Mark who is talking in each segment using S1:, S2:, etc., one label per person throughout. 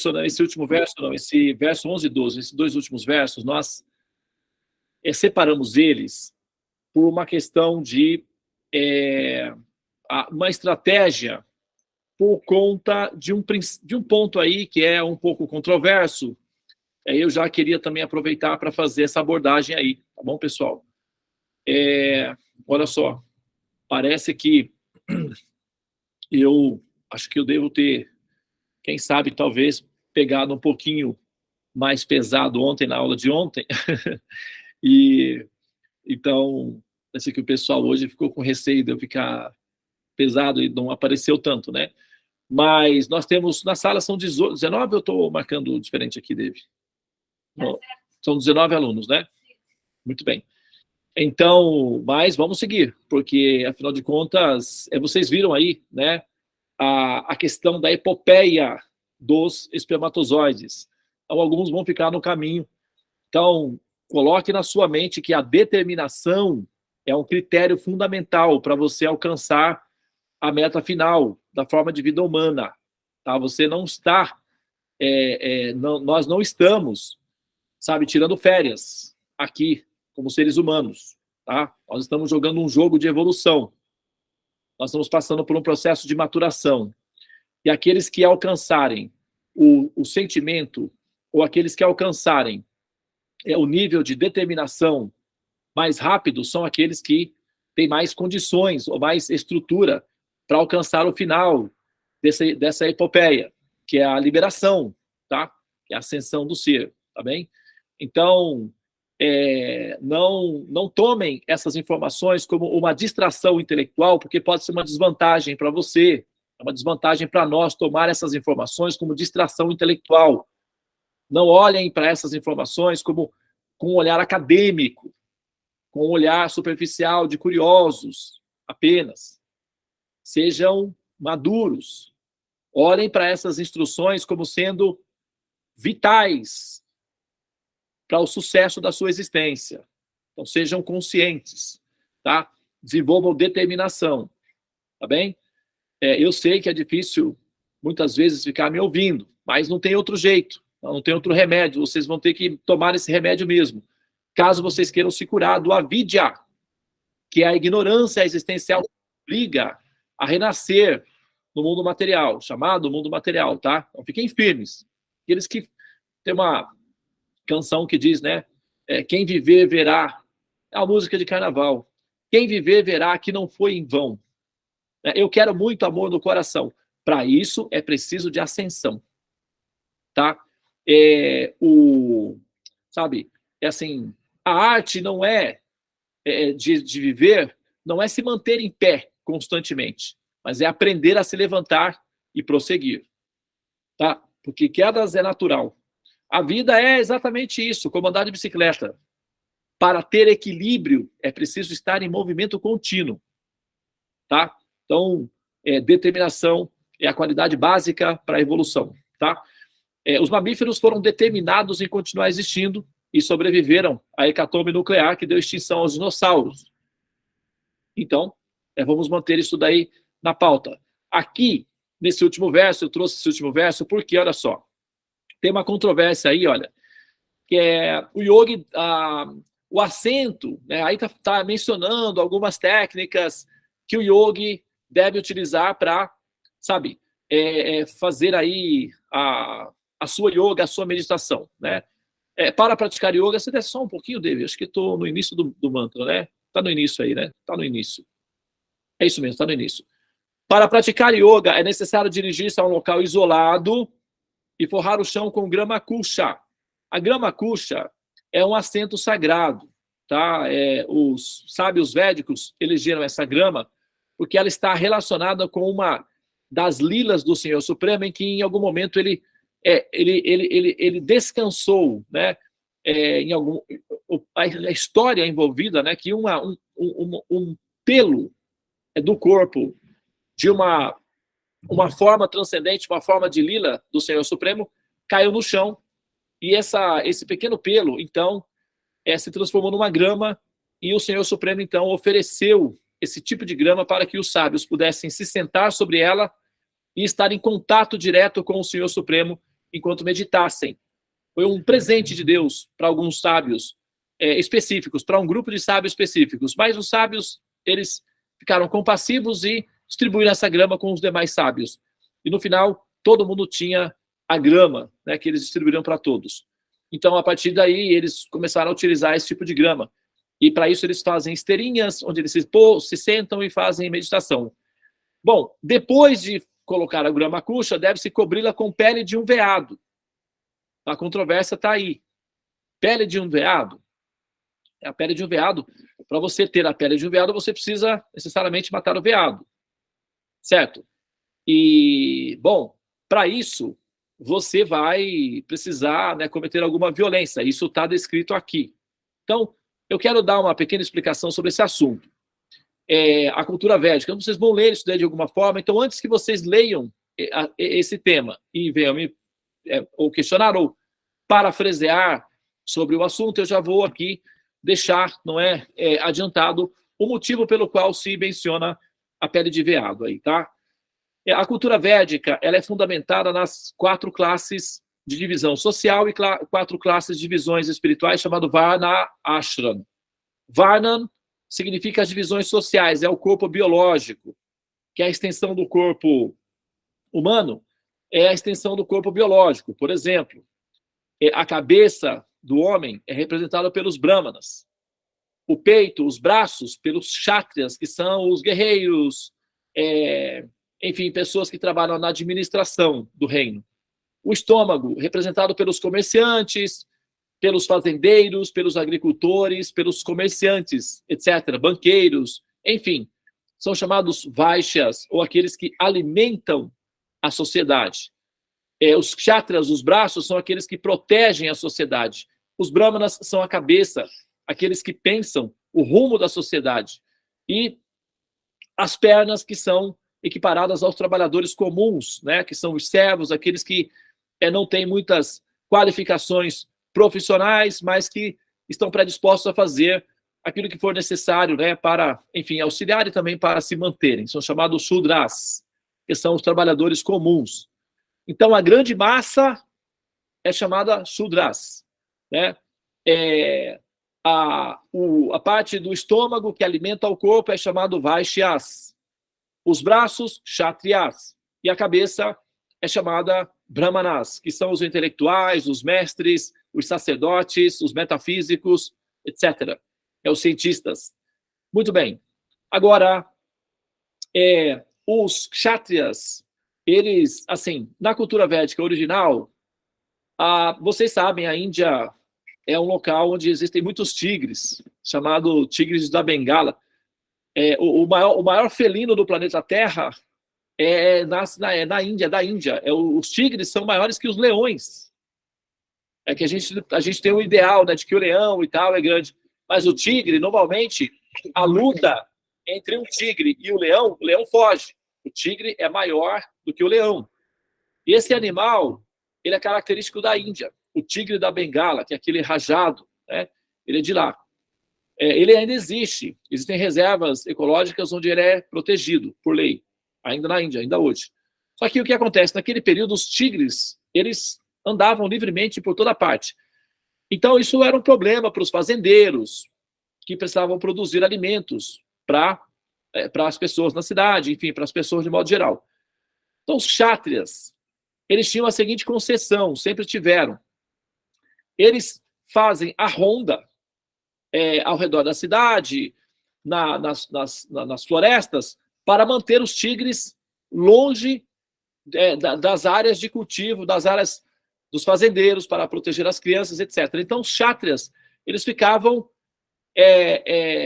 S1: verso, né, esse último verso, não, esse verso 11 e 12, esses dois últimos versos, nós separamos eles por uma questão de uma estratégia por conta de um ponto aí que é um pouco controverso. Eu já queria também aproveitar para fazer essa abordagem aí, tá bom, pessoal? Olha só, parece que eu acho que eu devo ter, quem sabe, talvez, pegado um pouquinho mais pesado ontem, na aula de ontem, e então, parece que o pessoal hoje ficou com receio de eu ficar pesado e não apareceu tanto, né? Mas nós temos, na sala são 19, eu estou marcando diferente aqui, David? Não, são 19 alunos, né? Muito bem. Então, mas vamos seguir, porque, afinal de contas, vocês viram aí, né, a questão da epopeia dos espermatozoides. Então, alguns vão ficar no caminho. Então, coloque na sua mente que a determinação é um critério fundamental para você alcançar a meta final da forma de vida humana. Tá? Você não está, nós não estamos, sabe, tirando férias aqui, como seres humanos. Tá? Nós estamos jogando um jogo de evolução. Nós estamos passando por um processo de maturação. E aqueles que alcançarem o sentimento, ou aqueles que alcançarem o nível de determinação mais rápido, são aqueles que têm mais condições ou mais estrutura para alcançar o final dessa epopeia, que é a liberação, tá? Que é a ascensão do ser, tá bem? Então, não tomem essas informações como uma distração intelectual, porque pode ser uma desvantagem para você, é uma desvantagem para nós tomar essas informações como distração intelectual. Não olhem para essas informações como com um olhar acadêmico, com um olhar superficial de curiosos apenas. Sejam maduros. Olhem para essas instruções como sendo vitais para o sucesso da sua existência. Então, sejam conscientes, tá? Desenvolvam determinação, tá bem? Eu sei que é difícil, muitas vezes, ficar me ouvindo, mas não tem outro jeito, não tem outro remédio, vocês vão ter que tomar esse remédio mesmo, caso vocês queiram se curar do avidya, que é a ignorância existencial que obriga a renascer no mundo material, chamado mundo material, tá? Então, fiquem firmes. Aqueles que tem uma canção que diz, né? Quem viver verá. É uma música de carnaval. Quem viver verá que não foi em vão. Eu quero muito amor no coração. Para isso é preciso de ascensão, tá? Sabe? Assim, a arte não de viver, não é se manter em pé constantemente, mas é aprender a se levantar e prosseguir, tá? Porque quedas é natural. A vida é exatamente isso, como andar de bicicleta. Para ter equilíbrio, é preciso estar em movimento contínuo, tá? Então, determinação é a qualidade básica para a evolução, tá? Os mamíferos foram determinados em continuar existindo e sobreviveram à hecatombe nuclear que deu extinção aos dinossauros. Então, vamos manter isso daí na pauta. Aqui, nesse último verso, eu trouxe esse último verso porque, olha só, tem uma controvérsia aí, olha, que é o yogi, o assento, né, aí tá mencionando algumas técnicas que o yogi deve utilizar para, sabe, fazer aí a sua yoga, a sua meditação, né? Para praticar yoga, você desce só um pouquinho, David, acho que estou no início do mantra, né? Está no início aí, né? Está no início. É isso mesmo, está no início. Para praticar yoga, é necessário dirigir-se a um local isolado e forrar o chão com grama kusha. A grama kusha é um assento sagrado, tá? Os sábios védicos elegeram essa grama porque ela está relacionada com uma das lilas do Senhor Supremo, em que em algum momento ele descansou, né? A história envolvida, né? Que um pelo do corpo de uma forma transcendente, uma forma de lila do Senhor Supremo, caiu no chão, e esse pequeno pelo, então, se transformou numa grama, e o Senhor Supremo, então, ofereceu esse tipo de grama para que os sábios pudessem se sentar sobre ela e estar em contato direto com o Senhor Supremo enquanto meditassem. Foi um presente de Deus para alguns sábios específicos, para um grupo de sábios específicos. Mas os sábios, eles ficaram compassivos e distribuíram essa grama com os demais sábios. E no final, todo mundo tinha a grama, né, que eles distribuíram para todos. Então, a partir daí, eles começaram a utilizar esse tipo de grama. E para isso eles fazem esteirinhas, onde eles se sentam e fazem meditação. Bom, depois de colocar a grama cuxa, deve-se cobri-la com pele de um veado. A controvérsia está aí. Pele de um veado? A pele de um veado, para você ter a pele de um veado, você precisa necessariamente matar o veado. Certo? E, bom, para isso, você vai precisar, né, cometer alguma violência. Isso está descrito aqui. Então, eu quero dar uma pequena explicação sobre esse assunto. A cultura védica, então vocês vão ler isso daí de alguma forma. Então, antes que vocês leiam esse tema e venham me ou questionar ou parafrasear sobre o assunto, eu já vou aqui deixar, não é, adiantado o motivo pelo qual se menciona a pele de veado aí, tá? A cultura védica, ela é fundamentada nas 4 classes de divisão social e 4 classes de divisões espirituais, chamado Varna Ashram. Varna significa as divisões sociais, é o corpo biológico, que é a extensão do corpo humano, é a extensão do corpo biológico. Por exemplo, a cabeça do homem é representada pelos brahmanas, o peito, os braços, pelos kshatriyas, que são os guerreiros, enfim, pessoas que trabalham na administração do reino. O estômago, representado pelos comerciantes, pelos fazendeiros, pelos agricultores, pelos comerciantes, etc., banqueiros, enfim, são chamados vaishyas, ou aqueles que alimentam a sociedade. Os kshatriyas, os braços, são aqueles que protegem a sociedade. Os brahmanas são a cabeça, aqueles que pensam o rumo da sociedade. E as pernas, que são equiparadas aos trabalhadores comuns, né, que são os servos, aqueles que não têm muitas qualificações profissionais, mas que estão predispostos a fazer aquilo que for necessário, né, para, enfim, auxiliar e também para se manterem. São chamados shudras, que são os trabalhadores comuns. Então, a grande massa é chamada shudras, né? A parte do estômago que alimenta o corpo é chamado vaishyas. Os braços, kshatriyas. E a cabeça é chamada brahmanas, que são os intelectuais, os mestres, os sacerdotes, os metafísicos, etc. Os cientistas. Muito bem. Agora, os kshatriyas, eles, assim, na cultura védica original, vocês sabem, a Índia é um local onde existem muitos tigres, chamado tigres da Bengala. O maior felino do planeta Terra nasce na Índia, da Índia. Os tigres são maiores que os leões. Que a gente tem um ideal, né, de que o leão e tal é grande. Mas o tigre, normalmente, a luta entre um tigre e o leão foge. O tigre é maior do que o leão. E esse animal, ele é característico da Índia. O tigre da Bengala, que é aquele rajado, né, ele é de lá. Ele ainda existe. Existem reservas ecológicas onde ele é protegido por lei, ainda na Índia, ainda hoje. Só que o que acontece? Naquele período, os tigres, eles andavam livremente por toda parte. Então, isso era um problema para os fazendeiros, que precisavam produzir alimentos para as pessoas na cidade, enfim, para as pessoas de modo geral. Então, os kshatriyas, eles tinham a seguinte concessão, sempre tiveram. Eles fazem a ronda ao redor da cidade, nas florestas, para manter os tigres longe das áreas de cultivo, das áreas dos fazendeiros, para proteger as crianças, etc. Então, os kshatriyas, eles ficavam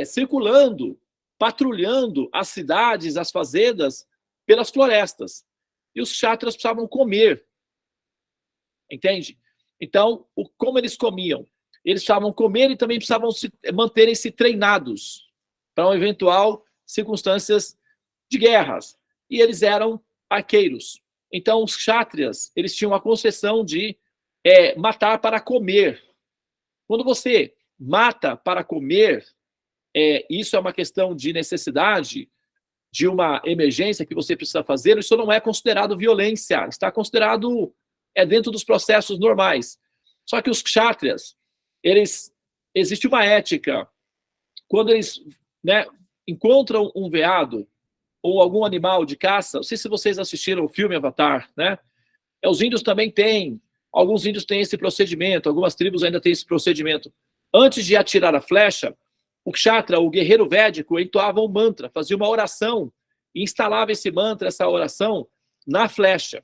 S1: circulando, patrulhando as cidades, as fazendas, pelas florestas. E os kshatriyas precisavam comer. Entende? Então, como eles comiam? Eles precisavam comer e também precisavam manterem-se treinados para uma eventual circunstâncias de guerras. E eles eram arqueiros. Então, os kshatriyas, eles tinham a concessão de matar para comer. Quando você mata para comer, isso é uma questão de necessidade, de uma emergência que você precisa fazer, isso não é considerado violência, está considerado é dentro dos processos normais. Só que os kshatriyas, existe uma ética. Quando eles, né, encontram um veado ou algum animal de caça, não sei se vocês assistiram o filme Avatar, né? Os índios também têm, alguns índios têm esse procedimento, algumas tribos ainda têm esse procedimento. Antes de atirar a flecha, o kshatriya, o guerreiro védico, entoava um mantra, fazia uma oração e instalava esse mantra, essa oração, na flecha.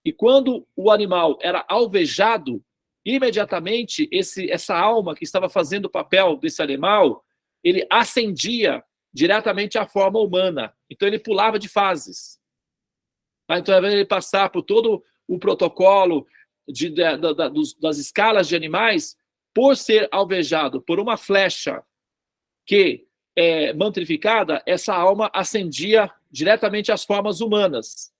S1: E quando o animal era alvejado, imediatamente essa alma que estava fazendo o papel desse animal, ele ascendia diretamente à forma humana. Então ele pulava de fases. Então, ao invés de ele passar por todo o protocolo das escalas de animais, por ser alvejado por uma flecha que é mantrificada, essa alma ascendia diretamente às formas humanas.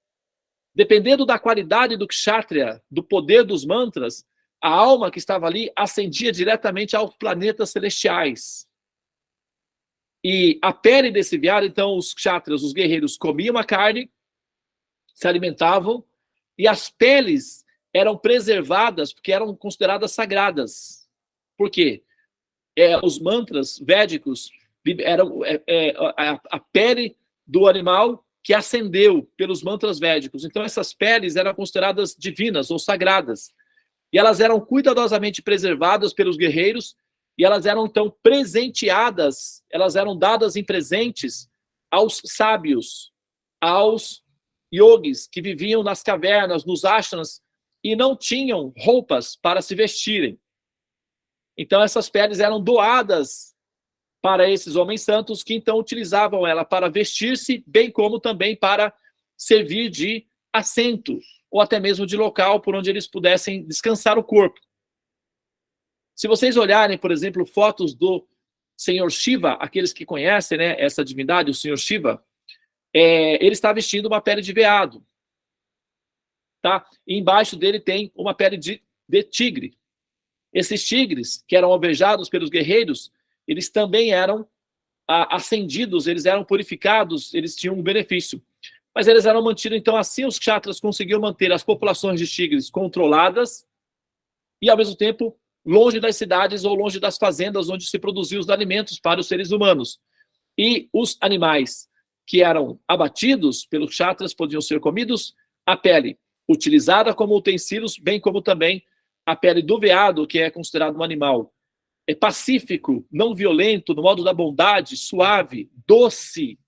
S1: Dependendo da qualidade do kshatriya, do poder dos mantras, a alma que estava ali ascendia diretamente aos planetas celestiais. E a pele desse veado, então, os kshatriyas, os guerreiros, comiam a carne, se alimentavam, e as peles eram preservadas porque eram consideradas sagradas. Por quê? Os mantras védicos eram a pele do animal que ascendeu pelos mantras védicos. Então, essas peles eram consideradas divinas ou sagradas. E elas eram cuidadosamente preservadas pelos guerreiros, e elas eram, então, presenteadas, elas eram dadas em presentes aos sábios, aos yogis que viviam nas cavernas, nos ashramas, e não tinham roupas para se vestirem. Então, essas peles eram doadas para esses homens santos, que então utilizavam ela para vestir-se, bem como também para servir de assento, ou até mesmo de local por onde eles pudessem descansar o corpo. Se vocês olharem, por exemplo, fotos do Senhor Shiva, aqueles que conhecem, né, essa divindade, o Senhor Shiva, ele está vestindo uma pele de veado. Tá? E embaixo dele tem uma pele de tigre. Esses tigres, que eram alvejados pelos guerreiros, eles também eram ascendidos, eles eram purificados, eles tinham um benefício. Mas eles eram mantidos, então assim os kshatras conseguiam manter as populações de tigres controladas e, ao mesmo tempo, longe das cidades ou longe das fazendas onde se produziam os alimentos para os seres humanos. E os animais que eram abatidos pelos kshatras podiam ser comidos, a pele utilizada como utensílios, bem como também a pele do veado, que é considerado um animal pacífico, não violento, no modo da bondade, suave, doce.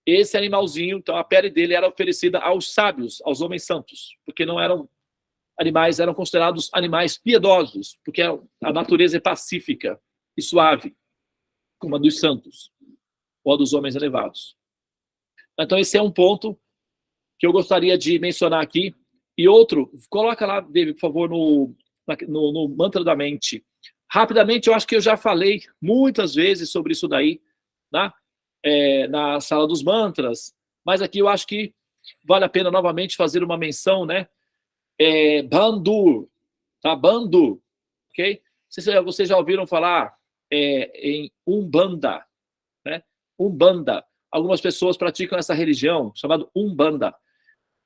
S1: Esse animalzinho, então a pele dele era oferecida aos sábios, aos homens santos, porque não eram animais, eram considerados animais piedosos, porque a natureza é pacífica e suave, como a dos santos, ou a dos homens elevados. Então esse é um ponto que eu gostaria de mencionar aqui. E outro, coloca lá, David, por favor, no mantra da mente. Rapidamente, eu acho que eu já falei muitas vezes sobre isso daí, né? Na sala dos mantras, mas aqui eu acho que vale a pena novamente fazer uma menção, né? Bandhu, tá? Bandhu, ok? Vocês já ouviram falar em Umbanda, né? Umbanda. Algumas pessoas praticam essa religião chamada Umbanda.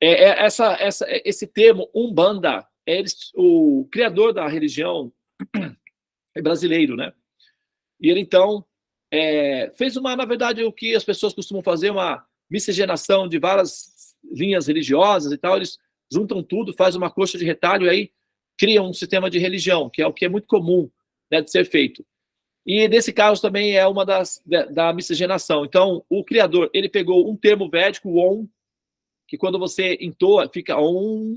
S1: Esse termo Umbanda, o criador da religião é brasileiro, né? E ele, então, fez na verdade, o que as pessoas costumam fazer, uma miscigenação de várias linhas religiosas e tal, eles juntam tudo, fazem uma coxa de retalho e aí criam um sistema de religião, que é o que é muito comum, né, de ser feito. E nesse caso também é uma da miscigenação. Então, o criador, ele pegou um termo védico, o Om, que quando você entoa, fica Om,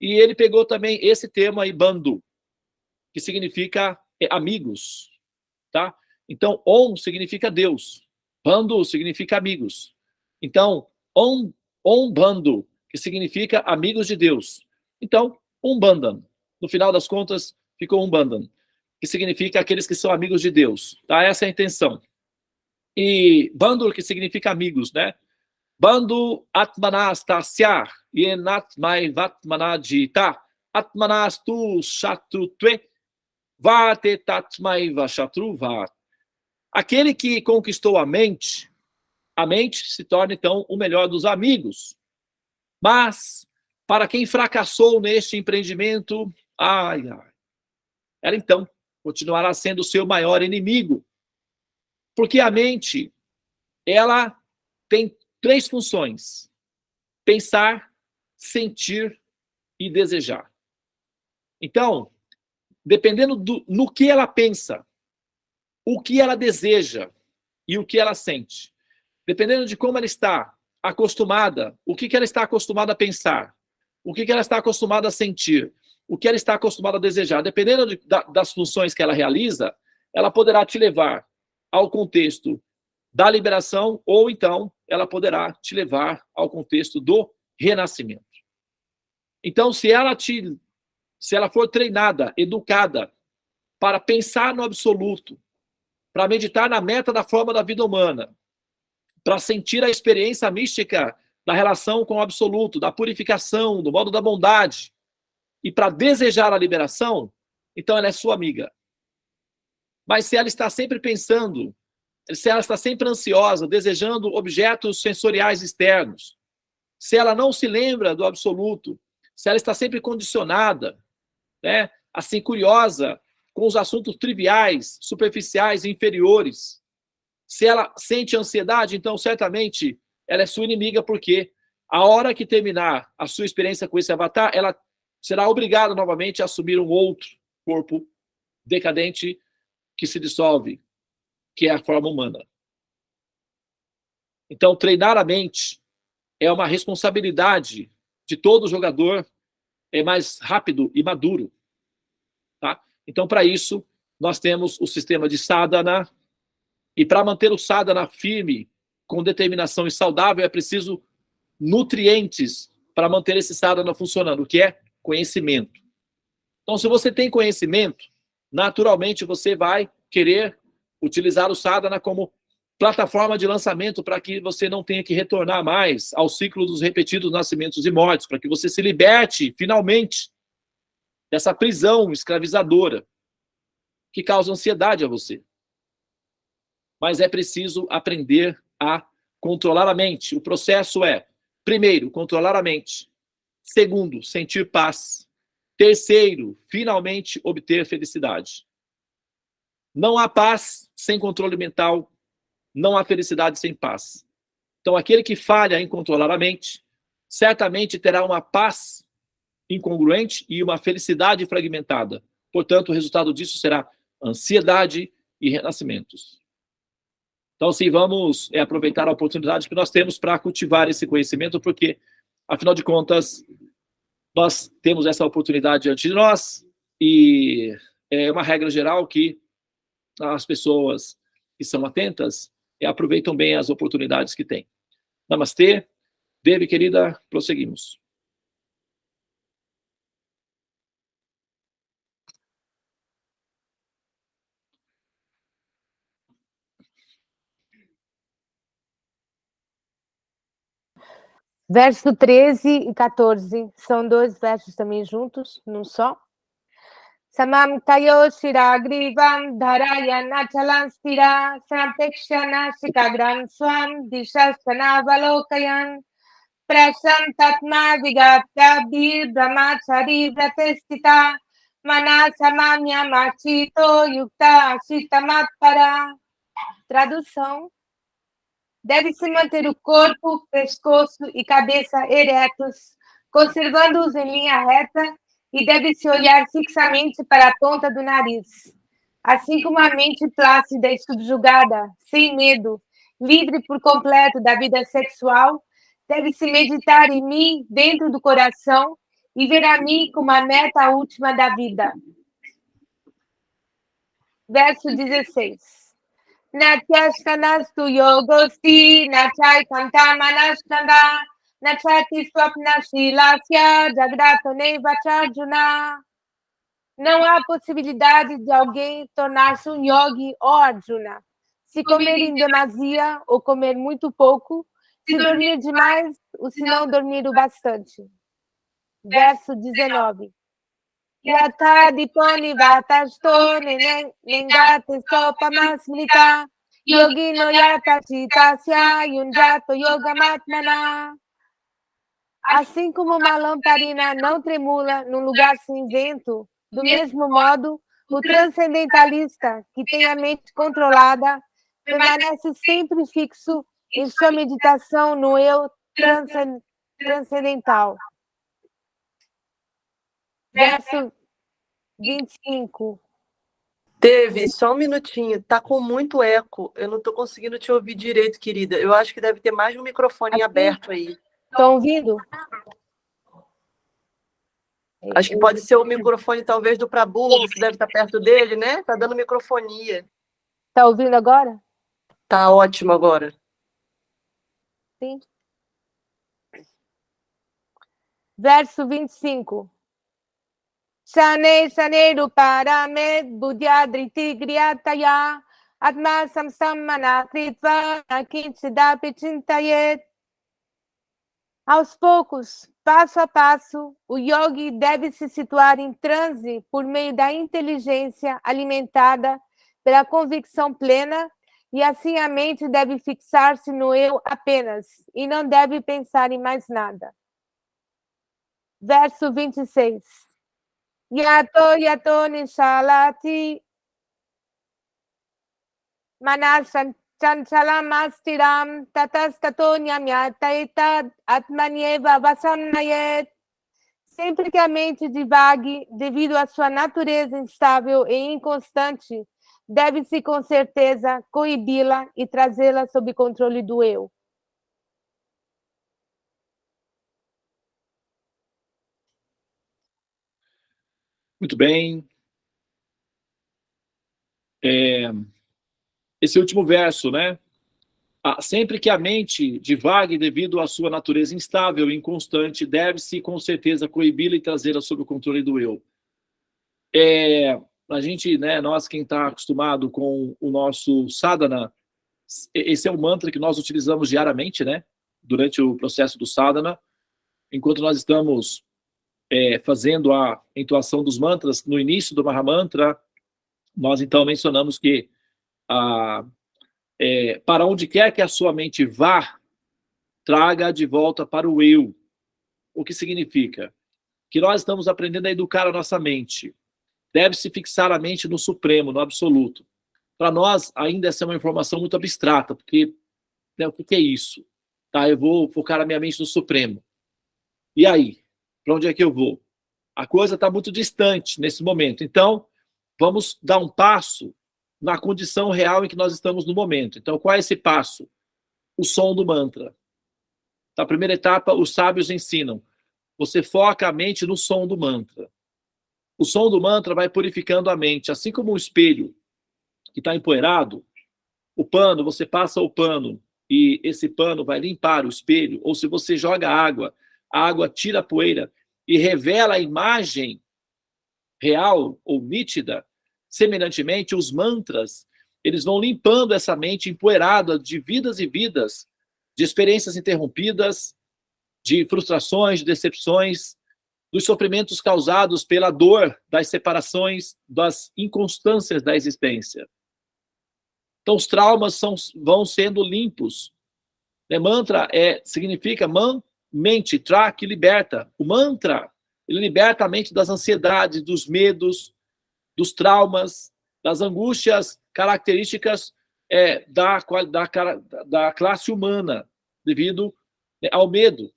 S1: e ele pegou também esse termo aí, Bandhu, que significa amigos, tá? Então, Om significa Deus, Bandhu significa amigos. Então, Om Bandhu, que significa amigos de Deus. Então, Umbanda, no final das contas, ficou Umbanda, que significa aqueles que são amigos de Deus, tá? Essa é a intenção. E Bandhu, que significa amigos, né? Bandhu atmanastasya yenatmai vatmanajita atmanastu shatrutve vate tatmai vashatruvat. Aquele que conquistou a mente se torna, então, o melhor dos amigos. Mas Para quem fracassou neste empreendimento, ela então continuará sendo o seu maior inimigo. Porque a mente, ela tem 3 funções: pensar, sentir e desejar. Então, dependendo no que ela pensa, o que ela deseja e o que ela sente, dependendo de como ela está acostumada, o que ela está acostumada a pensar, o que ela está acostumada a sentir, o que ela está acostumada a desejar, dependendo das funções que ela realiza, ela poderá te levar ao contexto da liberação ou então ela poderá te levar ao contexto do renascimento. Então, se ela for treinada, educada para pensar no absoluto, para meditar na meta da forma da vida humana, para sentir a experiência mística da relação com o absoluto, da purificação, do modo da bondade, e para desejar a liberação, então ela é sua amiga. Mas se ela está sempre pensando, se ela está sempre ansiosa, desejando objetos sensoriais externos, se ela não se lembra do absoluto, se ela está sempre condicionada, né, assim, curiosa com os assuntos triviais, superficiais e inferiores, se ela sente ansiedade, então certamente ela é sua inimiga, porque a hora que terminar a sua experiência com esse avatar, ela será obrigada novamente a assumir um outro corpo decadente que se dissolve, que é a forma humana. Então, treinar a mente é uma responsabilidade de todo jogador, é mais rápido e maduro. Tá? Então, para isso, nós temos o sistema de sadhana, e para manter o sadhana firme, com determinação e saudável, é preciso nutrientes para manter esse sadhana funcionando, que é conhecimento. Então, se você tem conhecimento, naturalmente você vai querer utilizar o sadhana como plataforma de lançamento para que você não tenha que retornar mais ao ciclo dos repetidos nascimentos e mortes, para que você se liberte, finalmente, dessa prisão escravizadora que causa ansiedade a você. Mas é preciso aprender a controlar a mente. O processo é, primeiro, controlar a mente. Segundo, sentir paz. Terceiro, finalmente obter felicidade. Não há paz sem controle mental, não há felicidade sem paz. Então, aquele que falha em controlar a mente, certamente terá uma paz incongruente e uma felicidade fragmentada. Portanto, o resultado disso será ansiedade e renascimentos. Então, sim, vamos aproveitar a oportunidade que nós temos para cultivar esse conhecimento, porque, afinal de contas, nós temos essa oportunidade diante de nós, e é uma regra geral que as pessoas que são atentas aproveitam bem as oportunidades que têm. Namastê. Devi, querida, prosseguimos.
S2: Verso 13 e 14, são 2 versos também juntos, num só. Samam tayo shiragrivam dharaya nachalan stira sampekshana shikagram swam dishastana valokayan prasam tatma vigatya bir brahmachari vratestita manasamamya machito yukta ashitamatpara. Tradução: deve-se manter o corpo, pescoço e cabeça eretos, conservando-os em linha reta, e deve-se olhar fixamente para a ponta do nariz. Assim como a mente plácida e subjugada, sem medo, livre por completo da vida sexual, deve-se meditar em mim dentro do coração e ver a mim como a meta última da vida. Verso 16. Natyashkanastu yogosti, nachai kantamanashtanda, nachati swapna shilasya, jagratone vacharjuna. Não há possibilidade de alguém tornar-se um yogi, ó Arjuna. Se comer em demasia ou comer muito pouco, se dormir demais ou se não dormir o bastante. Verso 19. Yatha diponi vatasto nengate sopamasmrita yogino yata chitasya yunjato yogamatmana. Assim como uma lamparina não tremula num lugar sem vento, do mesmo modo, o transcendentalista, que tem a mente controlada, permanece sempre fixo em sua meditação no eu transcendental. Verso 25.
S3: Teve, só um minutinho, tá com muito eco. Eu não tô conseguindo te ouvir direito, querida. Eu acho que deve ter mais um microfone aberto aí.
S2: Estão ouvindo?
S3: Acho que pode ser o microfone, talvez, do Prabhu, você deve estar perto dele, né? Tá dando microfonia.
S2: Está ouvindo agora?
S3: Tá ótimo agora.
S2: Sim. Verso 25. Shane Shane Ruparame Budyadriti Griyataya Atma Samsamana Kritva Kinchidapi Chintayet. Aos poucos, passo a passo, o yogi deve se situar em transe por meio da inteligência alimentada pela convicção plena, e assim a mente deve fixar-se no eu apenas, e não deve pensar em mais nada. Verso 26. Yato yato nishalati manas chanchalam astiram tatastato nyamyataita atmanieva vasamnayet. Sempre que a mente divague devido à sua natureza instável e inconstante, deve-se com certeza coibi-la e trazê-la sob controle do eu.
S1: Muito bem. Esse último verso, né? Sempre que a mente divague devido à sua natureza instável e inconstante, deve-se com certeza coibi-la e trazê-la sob o controle do eu. A gente, né, nós quem está acostumado com o nosso sadhana, esse é um mantra que nós utilizamos diariamente, né? Durante o processo do sadhana, enquanto nós estamos fazendo a entoação dos mantras, no início do Mahamantra, nós então mencionamos que para onde quer que a sua mente vá, traga de volta para o eu. O que significa? Que nós estamos aprendendo a educar a nossa mente. Deve-se fixar a mente no supremo, no absoluto. Para nós, ainda essa é uma informação muito abstrata, porque né, o que é isso? Tá, eu vou focar a minha mente no supremo. E aí? Para onde é que eu vou? A coisa está muito distante nesse momento. Então, vamos dar um passo na condição real em que nós estamos no momento. Então, qual é esse passo? O som do mantra. Na primeira etapa, os sábios ensinam. Você foca a mente no som do mantra. O som do mantra vai purificando a mente. Assim como um espelho que está empoeirado, o pano, você passa o pano e esse pano vai limpar o espelho. Ou se você joga água, a água tira a poeira e revela a imagem real ou nítida. Semelhantemente, os mantras, eles vão limpando essa mente empoeirada de vidas e vidas, de experiências interrompidas, de frustrações, de decepções, dos sofrimentos causados pela dor das separações, das inconstâncias da existência. Então, os traumas vão sendo limpos. Mantra significa mente, tra, que liberta. O mantra, ele liberta a mente das ansiedades, dos medos, dos traumas, das angústias características da classe humana, devido ao medo.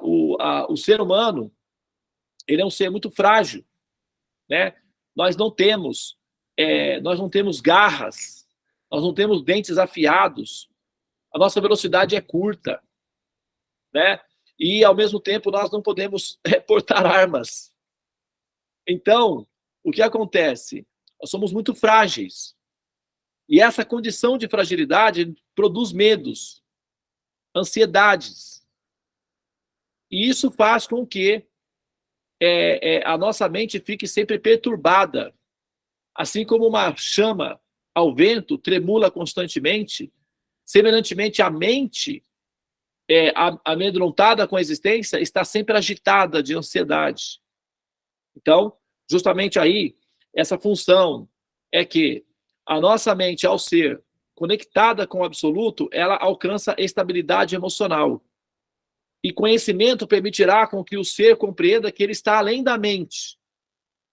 S1: O ser humano, ele é um ser muito frágil, né? Nós não temos garras, nós não temos dentes afiados, a nossa velocidade é curta, né? E, ao mesmo tempo, nós não podemos portar armas. Então, o que acontece? Nós somos muito frágeis. E essa condição de fragilidade produz medos, ansiedades. E isso faz com que a nossa mente fique sempre perturbada. Assim como uma chama ao vento tremula constantemente, semelhantemente a mente amedrontada com a existência está sempre agitada de ansiedade. Então, justamente aí, essa função é que a nossa mente, ao ser conectada com o absoluto, ela alcança estabilidade emocional. E conhecimento permitirá com que o ser compreenda que ele está além da mente,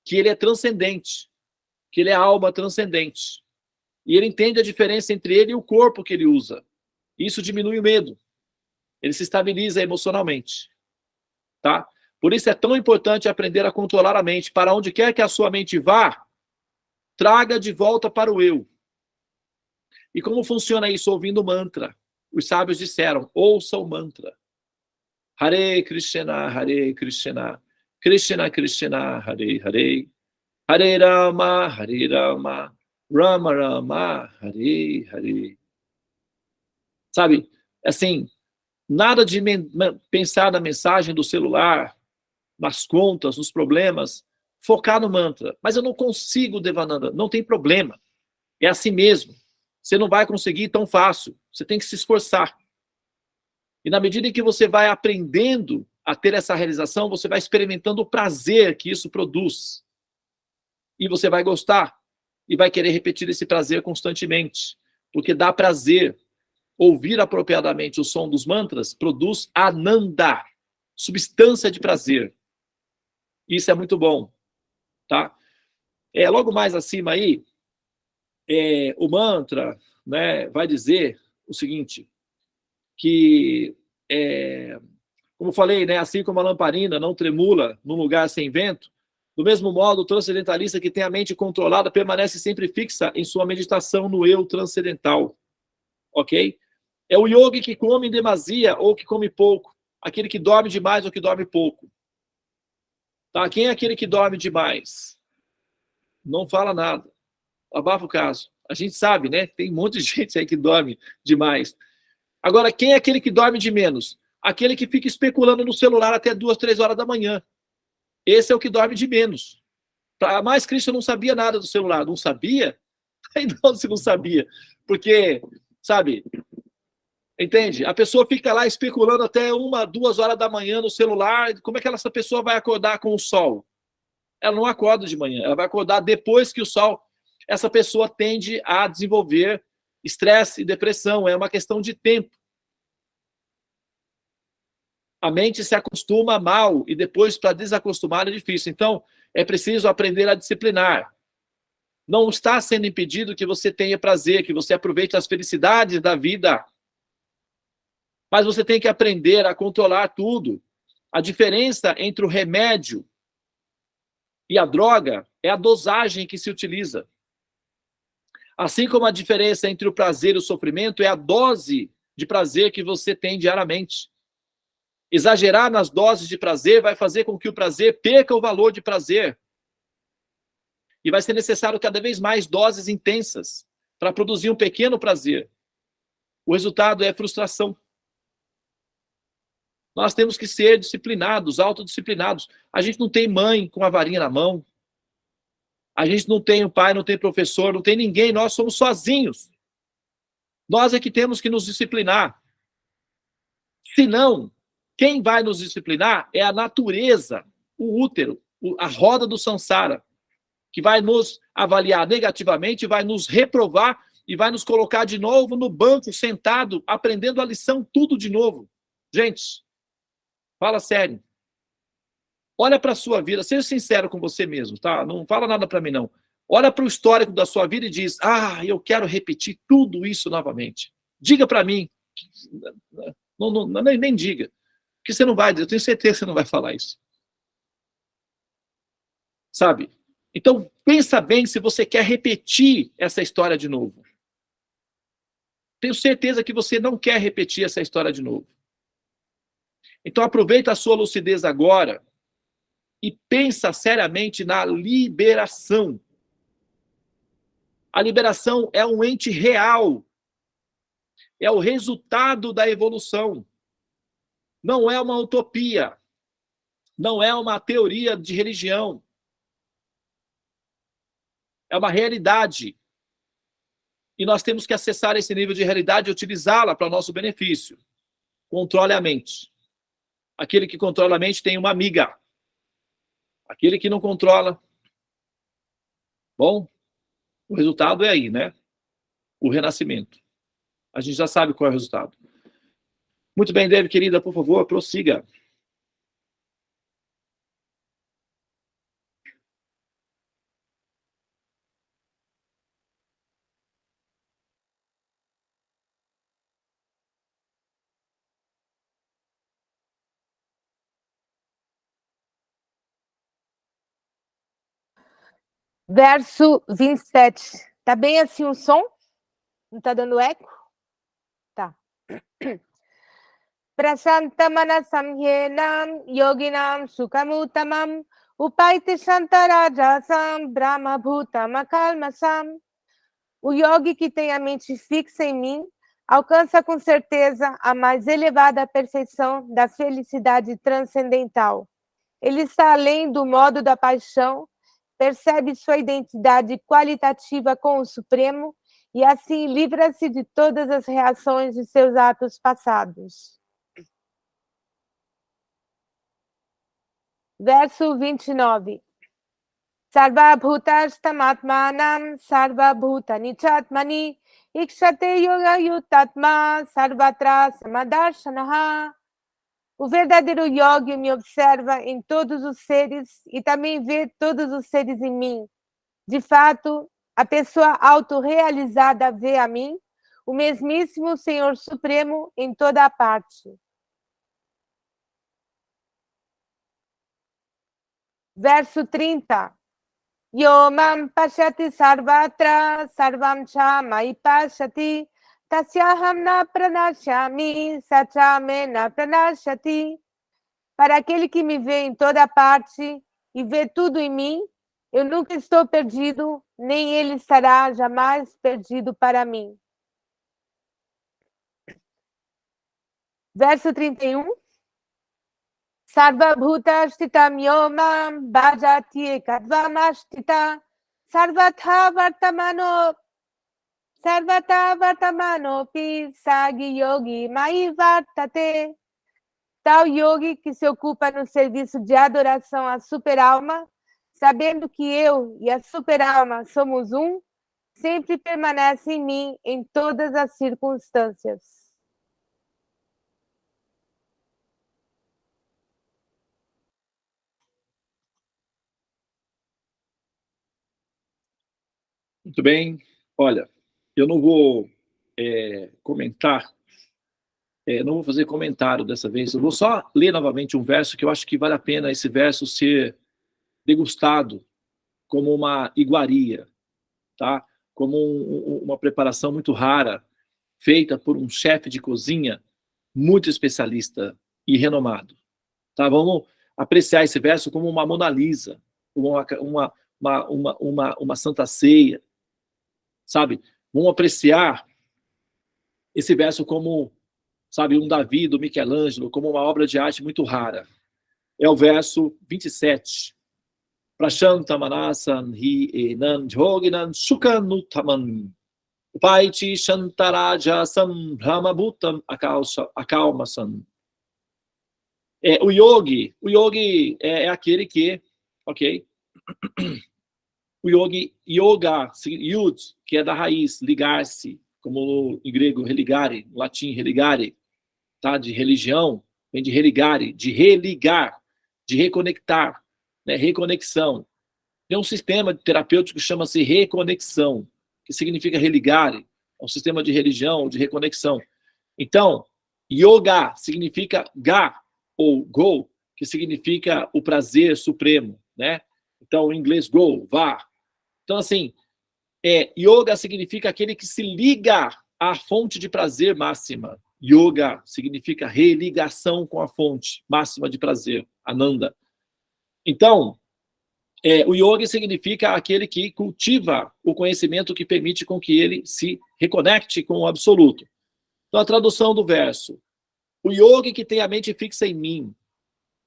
S1: que ele é transcendente, que ele é alma transcendente. E ele entende a diferença entre ele e o corpo que ele usa. Isso diminui o medo. Ele se estabiliza emocionalmente. Tá? Por isso é tão importante aprender a controlar a mente. Para onde quer que a sua mente vá, traga de volta para o eu. E como funciona isso? Ouvindo o mantra. Os sábios disseram, ouça o mantra. Hare Krishna, Hare Krishna, Krishna Krishna, Hare Hare, Hare Rama, Rama Rama, Hare Hare. Sabe, assim, nada de pensar na mensagem do celular, nas contas, nos problemas, focar no mantra. Mas eu não consigo, Devananda, não tem problema. É assim mesmo. Você não vai conseguir tão fácil. Você tem que se esforçar. E na medida em que você vai aprendendo a ter essa realização, você vai experimentando o prazer que isso produz. E você vai gostar. E vai querer repetir esse prazer constantemente. Porque dá prazer. Ouvir apropriadamente o som dos mantras produz ananda, substância de prazer. Isso é muito bom. Tá? Logo mais acima aí, o mantra, né, vai dizer o seguinte, que, como falei, né, assim como a lamparina não tremula num lugar sem vento, do mesmo modo, o transcendentalista que tem a mente controlada permanece sempre fixa em sua meditação no eu transcendental. Ok? É o yogi que come em demasia ou que come pouco, aquele que dorme demais ou que dorme pouco. Tá? Quem é aquele que dorme demais? Não fala nada. Abafa o caso. A gente sabe, né? Tem um monte de gente aí que dorme demais. Agora, quem é aquele que dorme de menos? Aquele que fica especulando no celular até 2, 3 horas da manhã. Esse é o que dorme de menos. Mas Cristo não sabia nada do celular. Não sabia? Então, se não sabia. Porque, sabe, entende? A pessoa fica lá especulando até 1, 2 horas da manhã no celular. Como é que essa pessoa vai acordar com o sol? Ela não acorda de manhã. Ela vai acordar depois que o sol... Essa pessoa tende a desenvolver estresse e depressão. É uma questão de tempo. A mente se acostuma mal e depois, para desacostumar, é difícil. Então, é preciso aprender a disciplinar. Não está sendo impedido que você tenha prazer, que você aproveite as felicidades da vida. Mas você tem que aprender a controlar tudo. A diferença entre o remédio e a droga é a dosagem que se utiliza. Assim como a diferença entre o prazer e o sofrimento é a dose de prazer que você tem diariamente. Exagerar nas doses de prazer vai fazer com que o prazer perca o valor de prazer. E vai ser necessário cada vez mais doses intensas para produzir um pequeno prazer. O resultado é frustração. Nós temos que ser disciplinados, autodisciplinados. A gente não tem mãe com a varinha na mão. A gente não tem um pai, não tem professor, não tem ninguém. Nós somos sozinhos. Nós é que temos que nos disciplinar. Senão, quem vai nos disciplinar é a natureza, o útero, a roda do samsara, que vai nos avaliar negativamente, vai nos reprovar e vai nos colocar de novo no banco, sentado, aprendendo a lição tudo de novo. Gente, fala sério. Olha para a sua vida, seja sincero com você mesmo, tá? Não fala nada para mim, não. Olha para o histórico da sua vida e diz, eu quero repetir tudo isso novamente. Diga para mim. Nem diga. Porque você não vai, eu tenho certeza que você não vai falar isso. Sabe? Então, pensa bem se você quer repetir essa história de novo. Tenho certeza que você não quer repetir essa história de novo. Então, aproveita a sua lucidez agora e pensa seriamente na liberação. A liberação é um ente real. É o resultado da evolução. Não é uma utopia. Não é uma teoria de religião. É uma realidade. E nós temos que acessar esse nível de realidade e utilizá-la para o nosso benefício. Controle a mente. Aquele que controla a mente tem uma amiga. Aquele que não controla. Bom, o resultado é aí, né? O renascimento. A gente já sabe qual é o resultado. Muito bem, Dev, querida, por favor, prossiga.
S2: Verso 27. Tá bem assim o som? Não tá dando eco? Tá. Prasantamana samyenam yoginam sukhamutamam upaiti shantarajasam brahma bhutam akalmasam. O yogi que tem a mente fixa em mim alcança com certeza a mais elevada perfeição da felicidade transcendental. Ele está além do modo da paixão, percebe sua identidade qualitativa com o Supremo e assim livra-se de todas as reações de seus atos passados. Verso 29. Sarvabhutastamatmanam sarvabhutani chatmani ikshate yoga yutatma sarvatra samadarshanaha. O verdadeiro yogi me observa em todos os seres e também vê todos os seres em mim. De fato, a pessoa autorrealizada vê a mim, o mesmíssimo Senhor Supremo, em toda a parte. Verso 30. Yomam pashyati sarvatra sarvam cha mai pashyati tasyaham na pranashyami sachame na pranashyati. Para aquele que me vê em toda parte e vê tudo em mim, eu nunca estou perdido, nem ele estará jamais perdido para mim. Verso 31. Sarva bhuta shtitam yomam bhajati ekadvamashtita sarvata vartamanopi sagi yogi mai vartate. Tal yogi que se ocupa no serviço de adoração à super-alma, sabendo que eu e a super-alma somos um, sempre permanece em mim em todas as circunstâncias.
S1: Muito bem. Olha, eu não vou comentar, não vou fazer comentário dessa vez, eu vou só ler novamente um verso que eu acho que vale a pena esse verso ser degustado como uma iguaria, tá? Como uma preparação muito rara, feita por um chefe de cozinha muito especialista e renomado. Tá? Vamos apreciar esse verso como uma Mona Lisa, como uma Santa Ceia, sabe? Vamos apreciar esse verso como, sabe, um Davi do Michelangelo, como uma obra de arte muito rara. É o verso 27. Prashantamanasan hi enan joginan shukanutaman upaiti shantaraja sambrahmabhutam akalmasan. O yogi é aquele que, ok? O yoga, yud, que é da raiz, ligar-se, como em grego, religare, no latim, religare, tá? De religião, vem de religare, de religar, de reconectar, né? Reconexão. Tem um sistema terapêutico que chama-se reconexão, que significa religare, é um sistema de religião, de reconexão. Então, yoga significa ga, ou go, que significa o prazer supremo, né? Então, em inglês, go, vá. Então, assim, yoga significa aquele que se liga à fonte de prazer máxima. Yoga significa religação com a fonte máxima de prazer, Ananda. Então, o yogi significa aquele que cultiva o conhecimento que permite com que ele se reconecte com o absoluto. Então, a tradução do verso. O yogi que tem a mente fixa em mim,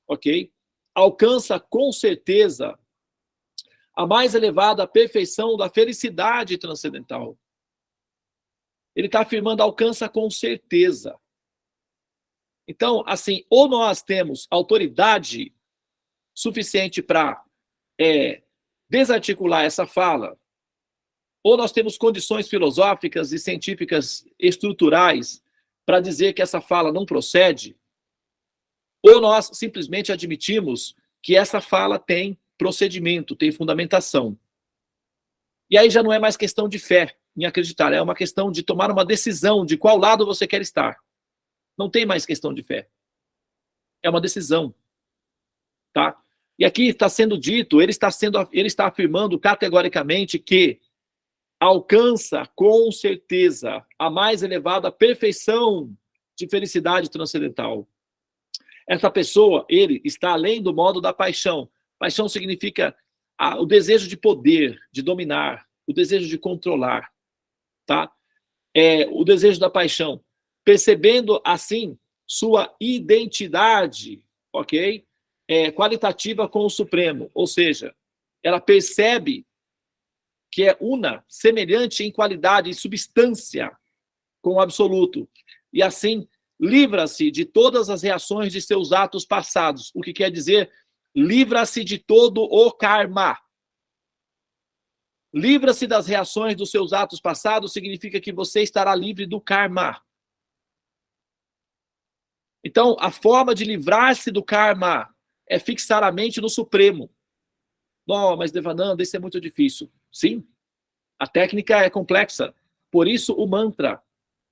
S1: ok? Alcança com certeza a mais elevada perfeição da felicidade transcendental. Ele está afirmando alcança com certeza. Então, assim, ou nós temos autoridade suficiente para desarticular essa fala, ou nós temos condições filosóficas e científicas estruturais para dizer que essa fala não procede, ou nós simplesmente admitimos que essa fala tem procedimento, tem fundamentação. E aí já não é mais questão de fé em acreditar, é uma questão de tomar uma decisão de qual lado você quer estar. Não tem mais questão de fé. É uma decisão. Tá? E aqui está sendo dito, ele está afirmando categoricamente que alcança com certeza a mais elevada perfeição de felicidade transcendental. Essa pessoa, ele está além do modo da paixão. Paixão significa o desejo de poder, de dominar, o desejo de controlar, tá? O desejo da paixão, percebendo assim sua identidade, ok? Qualitativa com o Supremo, ou seja, ela percebe que é una, semelhante em qualidade e substância com o absoluto, e assim livra-se de todas as reações de seus atos passados, o que quer dizer livra-se de todo o karma. Livra-se das reações dos seus atos passados significa que você estará livre do karma. Então, a forma de livrar-se do karma é fixar a mente no Supremo. Não, mas Devananda, isso é muito difícil. Sim, a técnica é complexa. Por isso, o mantra.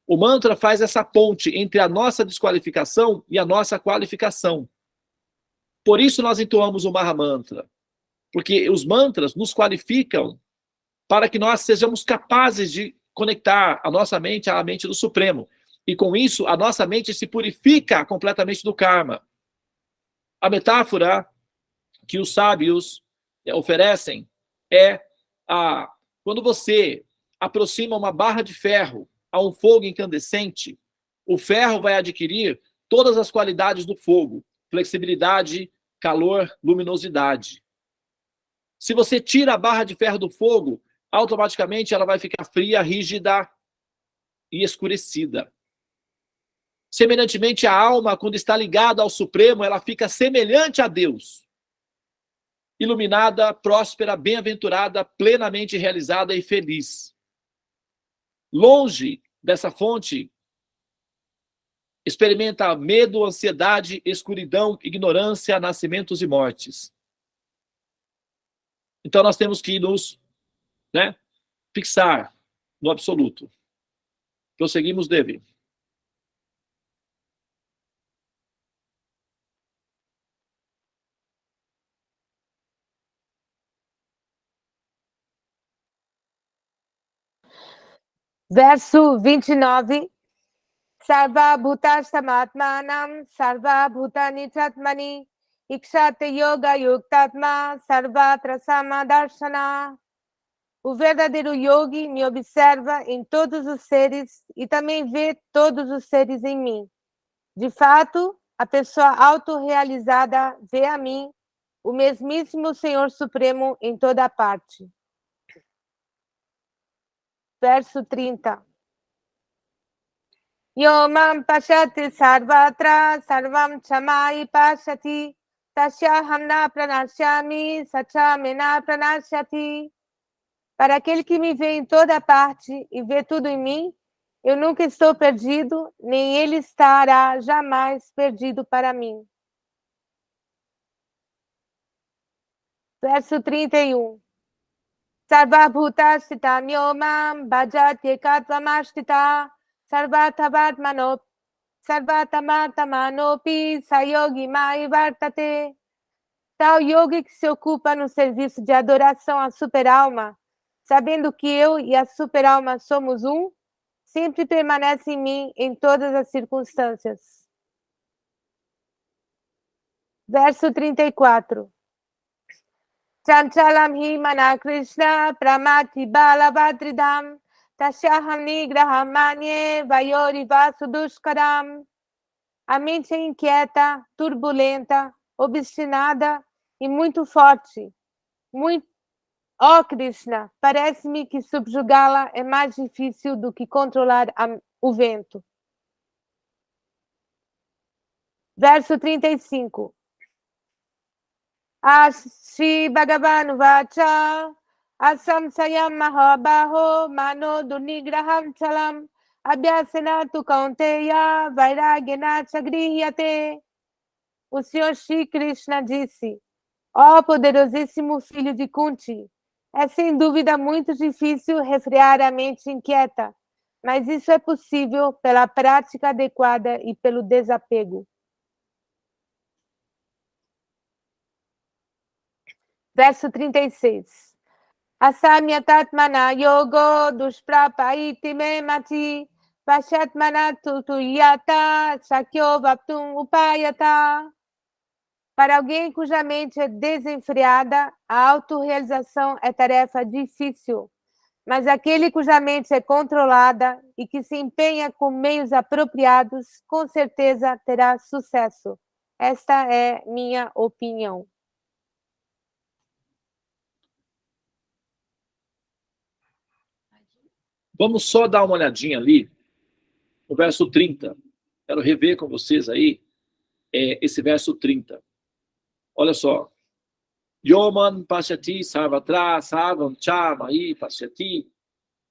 S1: O mantra faz essa ponte entre a nossa desqualificação e a nossa qualificação. Por isso nós entoamos o Mahamantra. Porque os mantras nos qualificam para que nós sejamos capazes de conectar a nossa mente à mente do Supremo. E com isso, a nossa mente se purifica completamente do karma. A metáfora que os sábios oferecem é quando você aproxima uma barra de ferro a um fogo incandescente, o ferro vai adquirir todas as qualidades do fogo: flexibilidade, calor, luminosidade. Se você tira a barra de ferro do fogo, automaticamente ela vai ficar fria, rígida e escurecida. Semelhantemente, a alma, quando está ligada ao Supremo, ela fica semelhante a Deus. Iluminada, próspera, bem-aventurada, plenamente realizada e feliz. Longe dessa fonte, experimenta medo, ansiedade, escuridão, ignorância, nascimentos e mortes. Então nós temos que nos fixar no absoluto. Prosseguimos, Devi.
S2: Verso 29. Sarva bhuta samatmanam sarva bhutani chatmani ikshate yoga yuktatma sarvatra samadarshana. O verdadeiro yogi me observa em todos os seres e também vê todos os seres em mim. De fato, a pessoa autorrealizada vê a mim, o mesmíssimo Senhor Supremo, em toda parte. Verso 30. Yo mam pashati sarvatra sarvam chamai pashati tasyaham na pranashyami sachamena pranashyati. Para aquele que me vê em toda parte e vê tudo em mim, eu nunca estou perdido, nem ele estará jamais perdido para mim. Verso 31. Sarva bhuta stitam yomam bhajat ekatvamashtita sarvatamatmanopi sayogi mai vartate. Tal yogi que se ocupa no serviço de adoração à super-alma, sabendo que eu e a super-alma somos um, sempre permanece em mim em todas as circunstâncias. Verso 34. Chanchalam hi mana Krishna pramati balavadridam tasyaham nigraham manye vayori vasudushkaram. A mente é inquieta, turbulenta, obstinada e muito forte. Ó Krishna, parece-me que subjugá-la é mais difícil do que controlar o vento. Verso 35. Shri Bhagavan Vacha Asamsayam Mahabaho Mano Dunigraham Chalam Abhyasena tu kaunteya vairagyena chagriyate. O Senhor Shri Krishna disse: ó poderosíssimo filho de Kunti, é sem dúvida muito difícil refrear a mente inquieta, mas isso é possível pela prática adequada e pelo desapego. Verso 36. Asamya tatmana yogo dushprapaiti me mati vashatmana tutuyata shakyo vaptum upayata. Para alguém cuja mente é desenfreada, a autorrealização é tarefa difícil, mas aquele cuja mente é controlada e que se empenha com meios apropriados, com certeza terá sucesso. Esta é minha opinião.
S1: Vamos só dar uma olhadinha ali no verso 30. Quero rever com vocês aí esse verso 30. Olha só. Yoman pashyati sarvatra sarvam chamai pashyati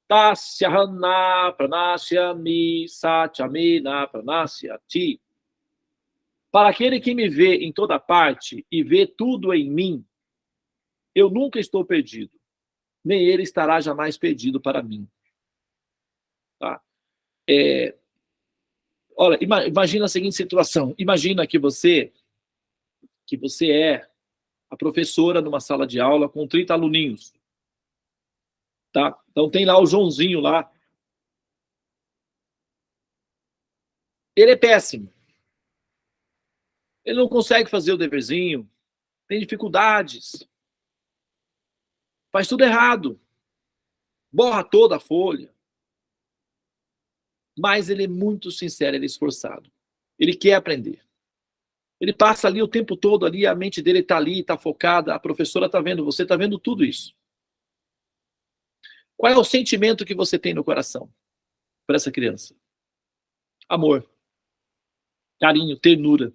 S1: tasyahanna pranasyami sachamena pranasyati. Para aquele que me vê em toda parte e vê tudo em mim, eu nunca estou perdido, nem ele estará jamais perdido para mim. Tá? Olha, imagina a seguinte situação. Imagina que você é a professora numa sala de aula com 30 aluninhos. Tá? Então tem lá o Joãozinho lá. Ele é péssimo. Ele não consegue fazer o deverzinho. Tem dificuldades. Faz tudo errado. Borra toda a folha. Mas ele é muito sincero, ele é esforçado. Ele quer aprender. Ele passa ali o tempo todo, ali, a mente dele está ali, está focada, a professora está vendo, você está vendo tudo isso. Qual é o sentimento que você tem no coração para essa criança? Amor, carinho, ternura.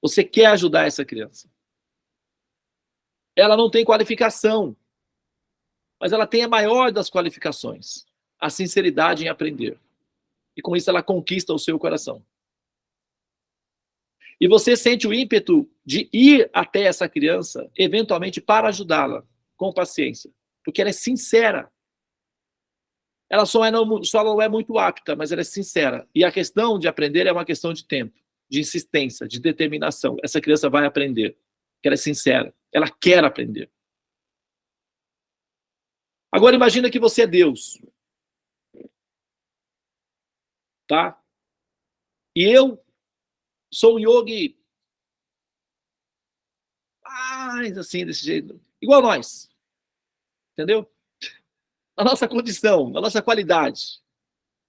S1: Você quer ajudar essa criança. Ela não tem qualificação, mas ela tem a maior das qualificações, a sinceridade em aprender. E com isso ela conquista o seu coração. E você sente o ímpeto de ir até essa criança, eventualmente, para ajudá-la, com paciência. Porque ela é sincera. Ela só não é muito apta, mas ela é sincera. E a questão de aprender é uma questão de tempo, de insistência, de determinação. Essa criança vai aprender, porque ela é sincera. Ela quer aprender. Agora imagina que você é Deus. Tá? E eu sou um yogi, mas assim, desse jeito, igual nós, entendeu? Na nossa condição, na nossa qualidade.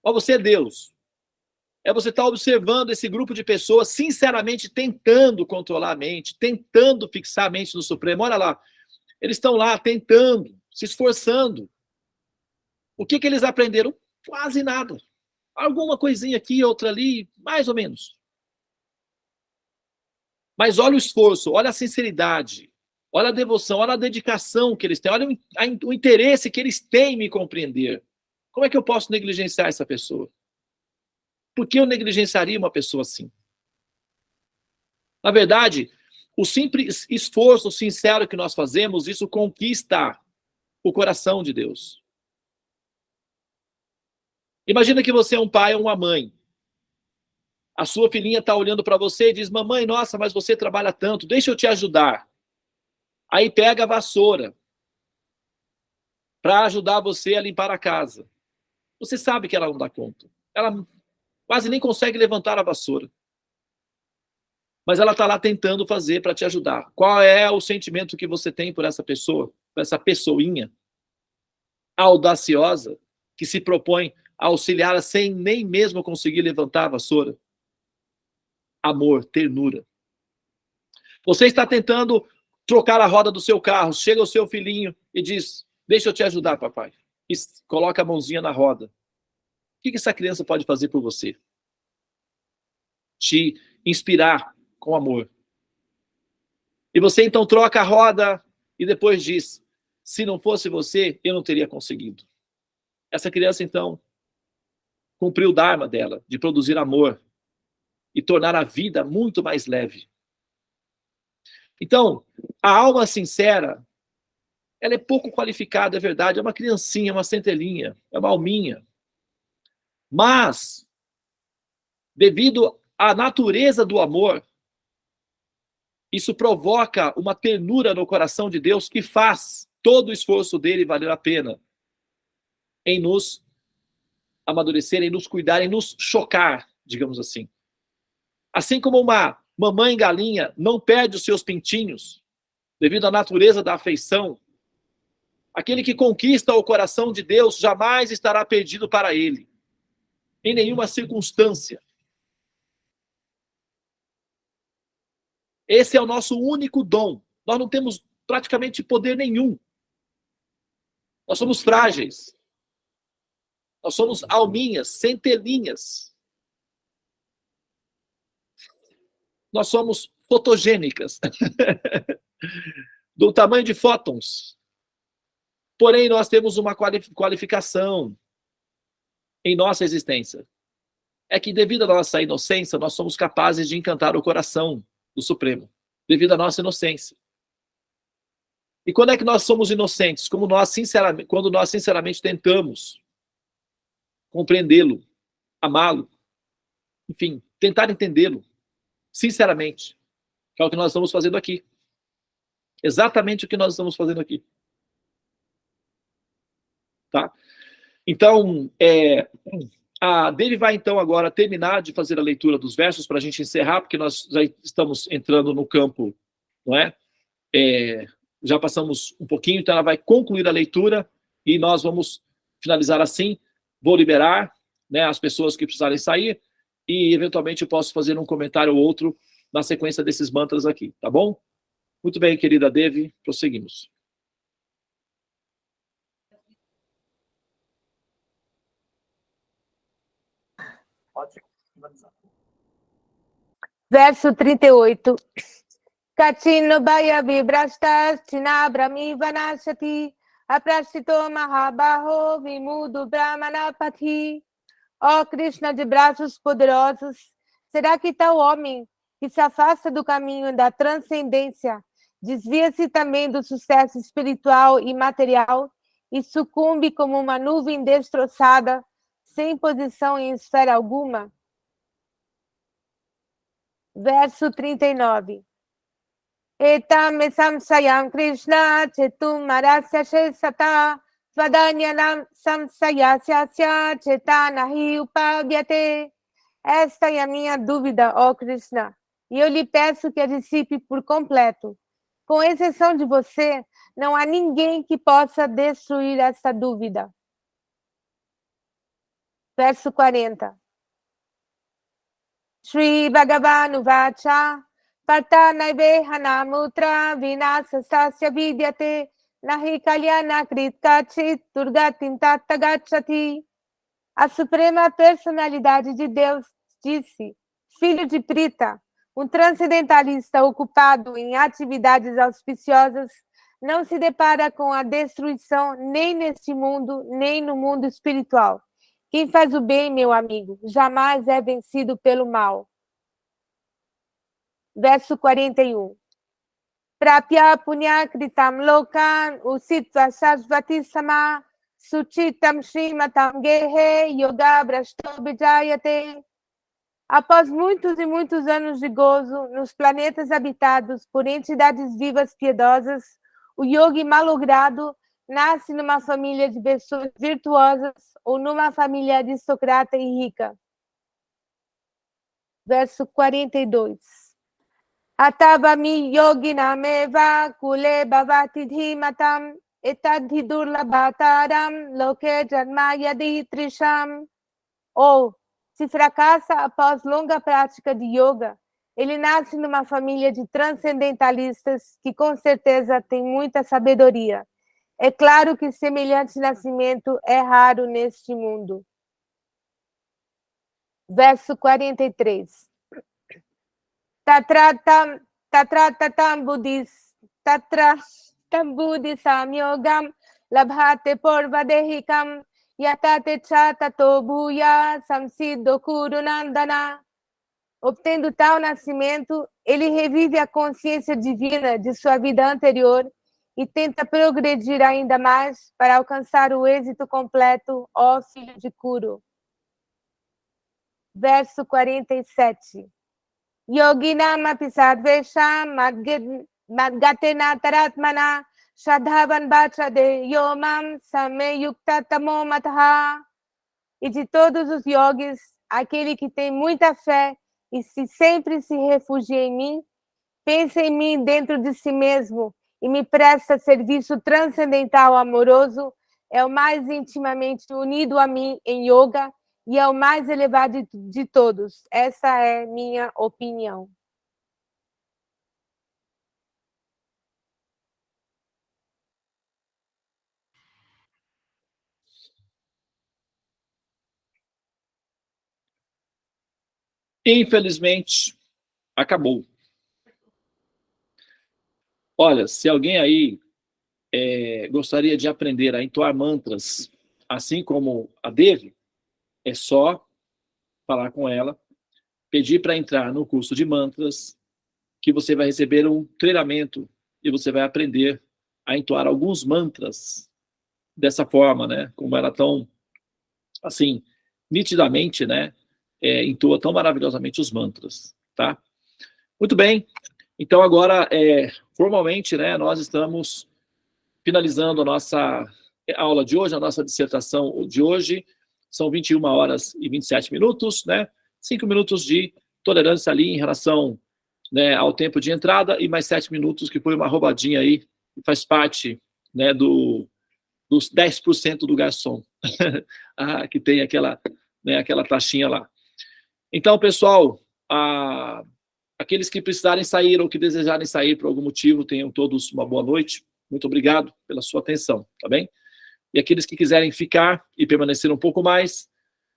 S1: Mas você é Deus. Você estar observando esse grupo de pessoas, sinceramente, tentando controlar a mente, tentando fixar a mente no Supremo. Olha lá, eles estão lá tentando, se esforçando. O que eles aprenderam? Quase nada. Alguma coisinha aqui, outra ali, mais ou menos. Mas olha o esforço, olha a sinceridade, olha a devoção, olha a dedicação que eles têm, olha o interesse que eles têm em me compreender. Como é que eu posso negligenciar essa pessoa? Por que eu negligenciaria uma pessoa assim? Na verdade, o simples esforço sincero que nós fazemos, isso conquista o coração de Deus. Imagina que você é um pai ou uma mãe. A sua filhinha está olhando para você e diz: mamãe, nossa, mas você trabalha tanto, deixa eu te ajudar. Aí pega a vassoura para ajudar você a limpar a casa. Você sabe que ela não dá conta. Ela quase nem consegue levantar a vassoura. Mas ela está lá tentando fazer para te ajudar. Qual é o sentimento que você tem por essa pessoa, por essa pessoinha audaciosa que se propõe a auxiliá-la sem nem mesmo conseguir levantar a vassoura? Amor, ternura. Você está tentando trocar a roda do seu carro, chega o seu filhinho e diz: deixa eu te ajudar, papai. E coloca a mãozinha na roda. O que essa criança pode fazer por você? Te inspirar com amor. E você então troca a roda e depois diz: se não fosse você, eu não teria conseguido. Essa criança então cumprir o dharma dela, de produzir amor e tornar a vida muito mais leve. Então, a alma sincera, ela é pouco qualificada, é verdade, é uma criancinha, é uma centelhinha, é uma alminha. Mas, devido à natureza do amor, isso provoca uma ternura no coração de Deus que faz todo o esforço dele valer a pena em nos amadurecer, em nos cuidar, em nos chocar, digamos assim. Assim como uma mamãe galinha não perde os seus pintinhos devido à natureza da afeição, aquele que conquista o coração de Deus jamais estará perdido para ele, em nenhuma circunstância. Esse é o nosso único dom. Nós não temos praticamente poder nenhum. Nós somos frágeis. Nós somos alminhas, centelhinhas. Nós somos fotogênicas. Do tamanho de fótons. Porém, nós temos uma qualificação em nossa existência. É que, devido à nossa inocência, nós somos capazes de encantar o coração do Supremo, devido à nossa inocência. E quando é que nós somos inocentes? Quando nós sinceramente tentamos compreendê-lo, amá-lo, enfim, tentar entendê-lo, sinceramente, que é o que nós estamos fazendo aqui. Exatamente o que nós estamos fazendo aqui. Tá? Então, a Devi vai então agora terminar de fazer a leitura dos versos para a gente encerrar, porque nós já estamos entrando no campo, não é? Já passamos um pouquinho, então ela vai concluir a leitura e nós vamos finalizar assim. Vou liberar, né, as pessoas que precisarem sair e eventualmente eu posso fazer um comentário ou outro na sequência desses mantras aqui, tá bom? Muito bem, querida Devi, prosseguimos.
S2: Verso 38. Kachino bhaya vibrastas chinabrami vanashati aprashito mahabaho vimudo brahmanapati. Ó Krishna de braços poderosos, será que tal homem que se afasta do caminho da transcendência desvia-se também do sucesso espiritual e material e sucumbe como uma nuvem destroçada, sem posição em esfera alguma? Verso 39. Etam samsayam Krishna chetum marasya shesata svadanyanam samsayasya chetanahi upavyate. Esta é a minha dúvida, ó Krishna, e eu lhe peço que a dissipe por completo. Com exceção de você, não há ninguém que possa destruir esta dúvida. Verso 40. Shri Bhagavan Uvacha Parta Naive Hanamutra Vinasasasya Vidyate Nahi Kalyana Kritkachit Durgatin Tattagachati. A Suprema Personalidade de Deus disse: filho de Prita, um transcendentalista ocupado em atividades auspiciosas não se depara com a destruição nem neste mundo, nem no mundo espiritual. Quem faz o bem, meu amigo, jamais é vencido pelo mal. Verso 41. Prapya punyakritam lokan usitva shashvati sama suchitam shrimatam gehe yoga brashto bijayate. Após muitos e muitos anos de gozo nos planetas habitados por entidades vivas piedosas, o yogi malogrado nasce numa família de pessoas virtuosas ou numa família aristocrata e rica. Verso 42. Atavami yoginameva kule bhavati dhimatam etadhi durlabhataram loke janmayadi trisham. Ou, se fracassa após longa prática de yoga, ele nasce numa família de transcendentalistas que com certeza tem muita sabedoria. É claro que semelhante nascimento é raro neste mundo. Verso 43. Tatratam buddhi samyogam labhate porvadehikam yatate cha tato bhuya samsiddho kurunandana. Obtendo tal nascimento, ele revive a consciência divina de sua vida anterior e tenta progredir ainda mais para alcançar o êxito completo, ó filho de Kuru. Verso 47. Yoginam api sarvesham madgatena taratmana shraddhavan bhajate yomam samyukta tamo mataha. E de todos os yogis, aquele que tem muita fé e sempre se refugia em mim, pensa em mim dentro de si mesmo e me presta serviço transcendental amoroso, é o mais intimamente unido a mim em yoga e é o mais elevado de todos. Essa é minha opinião.
S1: Infelizmente, acabou. Olha, se alguém aí gostaria de aprender a entoar mantras, assim como a Devi, é só falar com ela, pedir para entrar no curso de mantras, que você vai receber um treinamento e você vai aprender a entoar alguns mantras dessa forma, né? Como ela tão, assim, nitidamente, né? Entoa tão maravilhosamente os mantras, tá? Muito bem. Então, agora, formalmente, né, nós estamos finalizando a nossa aula de hoje, a nossa dissertação de hoje. São 21 horas e 27 minutos, né? 5 minutos de tolerância ali em relação, né, ao tempo de entrada e mais 7 minutos, que foi uma roubadinha aí, que faz parte, né, dos 10% do garçom, que tem aquela, né, aquela taxinha lá. Então, pessoal, aqueles que precisarem sair ou que desejarem sair por algum motivo, tenham todos uma boa noite. Muito obrigado pela sua atenção, tá bem? E aqueles que quiserem ficar e permanecer um pouco mais,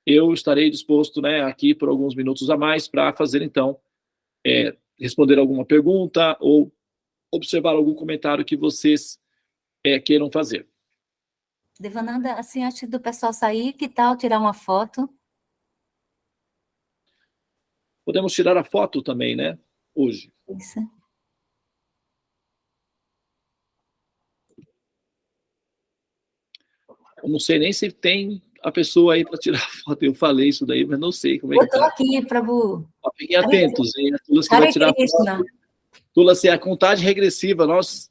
S1: eu estarei disposto, né, aqui por alguns minutos a mais para fazer, então, responder alguma pergunta ou observar algum comentário que vocês queiram fazer.
S4: Devananda, assim, antes do pessoal sair, que tal tirar uma foto?
S1: Podemos tirar a foto também, né, hoje.
S4: Isso.
S1: Eu não sei nem se tem a pessoa aí para tirar foto. Eu falei isso daí, mas não sei como é que
S4: Eu estou
S1: tá.
S4: aqui, Prabhu.
S1: Fiquem atentos, hein? A Tula que vai
S4: Hare
S1: tirar
S4: Krishna.
S1: foto. Tula, se é a contagem regressiva, nós...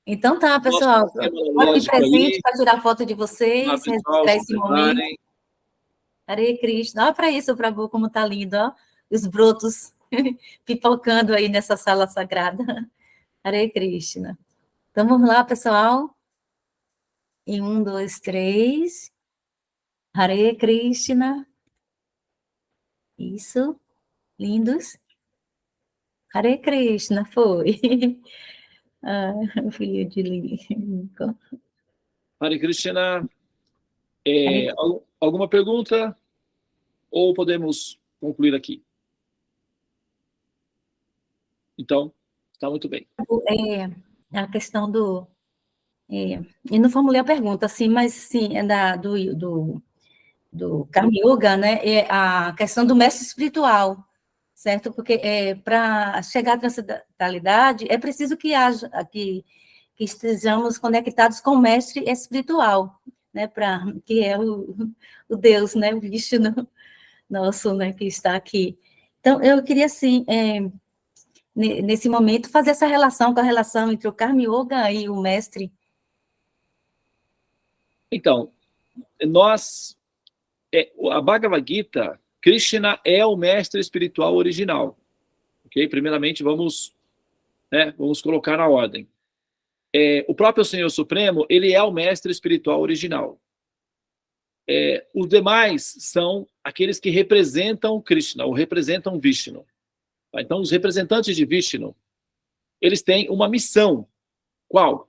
S4: Então tá, pessoal. Pode ir presente para tirar foto de vocês, registrar esse momento. Hare Krishna. Olha para isso, Prabhu, como tá lindo, ó. Os brotos pipocando aí nessa sala sagrada. Hare Krishna. Então, vamos lá, pessoal. Em 1, 2, 3. Hare Krishna. Isso. Lindos. Hare Krishna, foi. Filho de Lincoln.
S1: Hare Krishna. Alguma pergunta? Ou podemos concluir aqui? Então, está muito bem.
S4: A questão do... eu não formulei a pergunta, assim, mas sim, do Karma Yoga, né? É a questão do mestre espiritual, certo? Porque para chegar à transcendentalidade é preciso que que estejamos conectados com o mestre espiritual, né? Que é o Deus, né? O Vishnu nosso, né? Que está aqui. Então, eu queria, assim, nesse momento, fazer essa relação com a relação entre o Karma Yoga e o mestre.
S1: Então, a Bhagavad Gita, Krishna é o mestre espiritual original. Ok? Primeiramente, vamos colocar na ordem. O próprio Senhor Supremo, ele é o mestre espiritual original. Os demais são aqueles que representam Krishna, ou representam Vishnu. Então, os representantes de Vishnu, eles têm uma missão. Qual?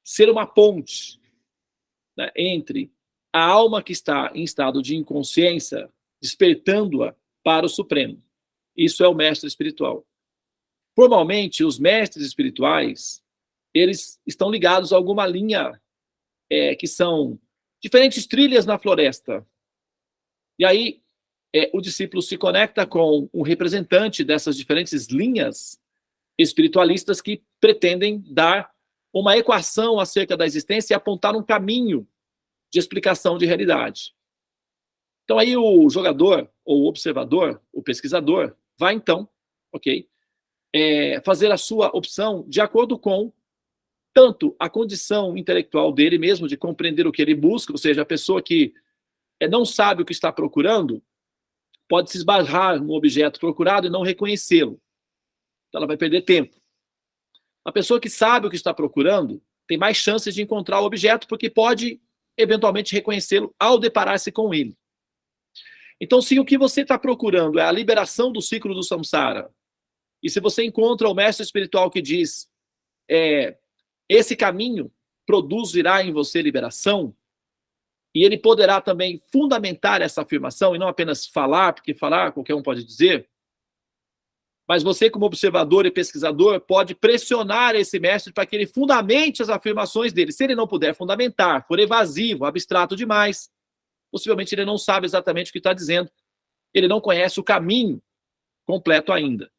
S1: Ser uma ponte, né, entre a alma que está em estado de inconsciência, despertando-a para o Supremo. Isso é o mestre espiritual. Formalmente, os mestres espirituais, eles estão ligados a alguma linha que são diferentes trilhas na floresta. E aí, o discípulo se conecta com um representante dessas diferentes linhas espiritualistas que pretendem dar uma equação acerca da existência e apontar um caminho de explicação de realidade. Então aí o jogador, ou o observador, o pesquisador, vai então, fazer a sua opção de acordo com tanto a condição intelectual dele mesmo, de compreender o que ele busca, ou seja, a pessoa que não sabe o que está procurando, pode se esbarrar no objeto procurado e não reconhecê-lo. Então ela vai perder tempo. A pessoa que sabe o que está procurando tem mais chances de encontrar o objeto, porque pode, eventualmente, reconhecê-lo ao deparar-se com ele. Então, se o que você está procurando é a liberação do ciclo do samsara, e se você encontra o mestre espiritual que diz esse caminho produzirá em você liberação, e ele poderá também fundamentar essa afirmação, e não apenas falar, porque falar qualquer um pode dizer, mas você, como observador e pesquisador, pode pressionar esse mestre para que ele fundamente as afirmações dele. Se ele não puder fundamentar, for evasivo, abstrato demais, possivelmente ele não sabe exatamente o que está dizendo, ele não conhece o caminho completo ainda.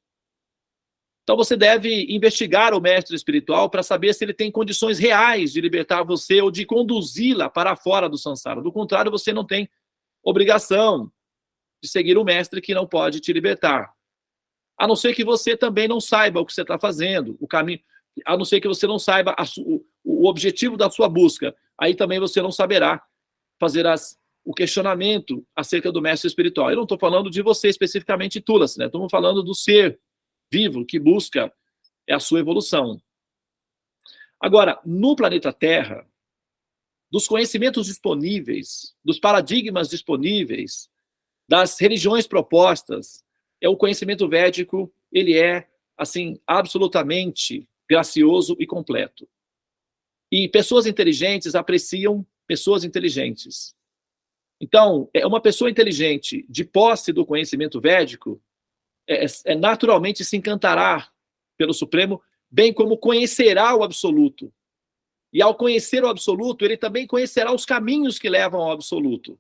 S1: Então você deve investigar o mestre espiritual para saber se ele tem condições reais de libertar você ou de conduzi-la para fora do samsara. Do contrário, você não tem obrigação de seguir o mestre que não pode te libertar. A não ser que você também não saiba o que você está fazendo, o caminho, a não ser que você não saiba o objetivo da sua busca. Aí também você não saberá fazer o questionamento acerca do mestre espiritual. Eu não estou falando de você especificamente, Tulasi, né? Estamos falando do ser vivo que busca a sua evolução. Agora, no planeta Terra, dos conhecimentos disponíveis, dos paradigmas disponíveis, das religiões propostas, o conhecimento védico, ele é, assim, absolutamente gracioso e completo. E pessoas inteligentes apreciam pessoas inteligentes. Então, uma pessoa inteligente, de posse do conhecimento védico, naturalmente se encantará pelo Supremo, bem como conhecerá o absoluto. E ao conhecer o absoluto, ele também conhecerá os caminhos que levam ao absoluto.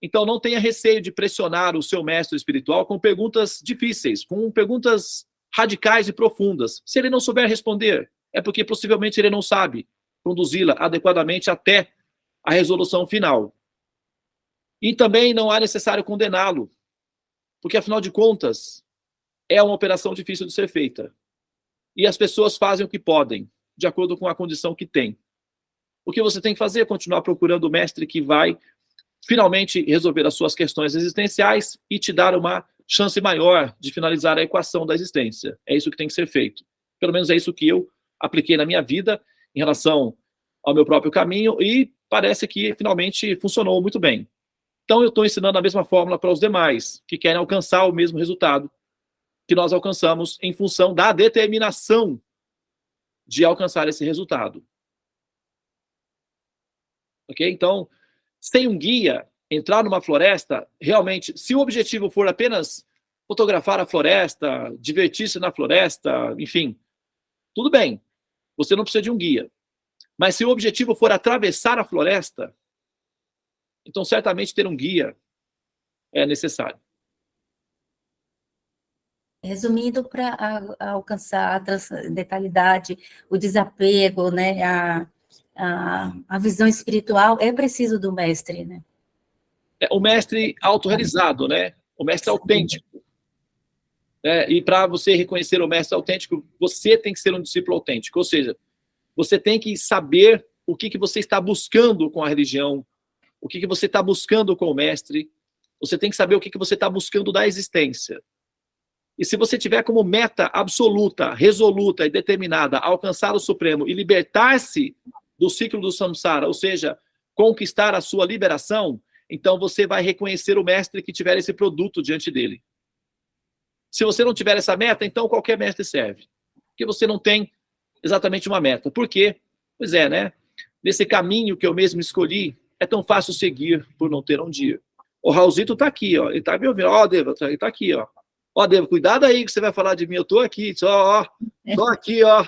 S1: Então não tenha receio de pressionar o seu mestre espiritual com perguntas difíceis, com perguntas radicais e profundas. Se ele não souber responder, é porque possivelmente ele não sabe conduzi-la adequadamente até a resolução final. E também não é necessário condená-lo, porque afinal de contas é uma operação difícil de ser feita. E as pessoas fazem o que podem, de acordo com a condição que têm. O que você tem que fazer é continuar procurando o mestre que vai finalmente resolver as suas questões existenciais e te dar uma chance maior de finalizar a equação da existência. É isso que tem que ser feito. Pelo menos é isso que eu apliquei na minha vida em relação ao meu próprio caminho e parece que finalmente funcionou muito bem. Então eu estou ensinando a mesma fórmula para os demais que querem alcançar o mesmo resultado que nós alcançamos em função da determinação de alcançar esse resultado. Ok? Então, sem um guia, entrar numa floresta, realmente, se o objetivo for apenas fotografar a floresta, divertir-se na floresta, enfim, tudo bem, você não precisa de um guia. Mas se o objetivo for atravessar a floresta, então certamente ter um guia é necessário.
S4: Resumindo, para alcançar a transcendentalidade, o desapego, né, a visão espiritual, é preciso do mestre, né?
S1: O mestre autorrealizado, né? O mestre autêntico. E para você reconhecer o mestre autêntico, você tem que ser um discípulo autêntico. Ou seja, você tem que saber o que você está buscando com a religião, o que você está buscando com o mestre. Você tem que saber o que você está buscando da existência. E se você tiver como meta absoluta, resoluta e determinada alcançar o Supremo e libertar-se do ciclo do samsara, ou seja, conquistar a sua liberação, então você vai reconhecer o mestre que tiver esse produto diante dele. Se você não tiver essa meta, então qualquer mestre serve. Porque você não tem exatamente uma meta. Por quê? Pois é, né? Nesse caminho que eu mesmo escolhi, é tão fácil seguir por não ter onde ir. O Raulzito está aqui, ó. Ele está me ouvindo. Ó, Deva, ele está aqui, ó. Ó, Deva, cuidado aí que você vai falar de mim. Eu estou aqui, ó. Estou aqui, ó.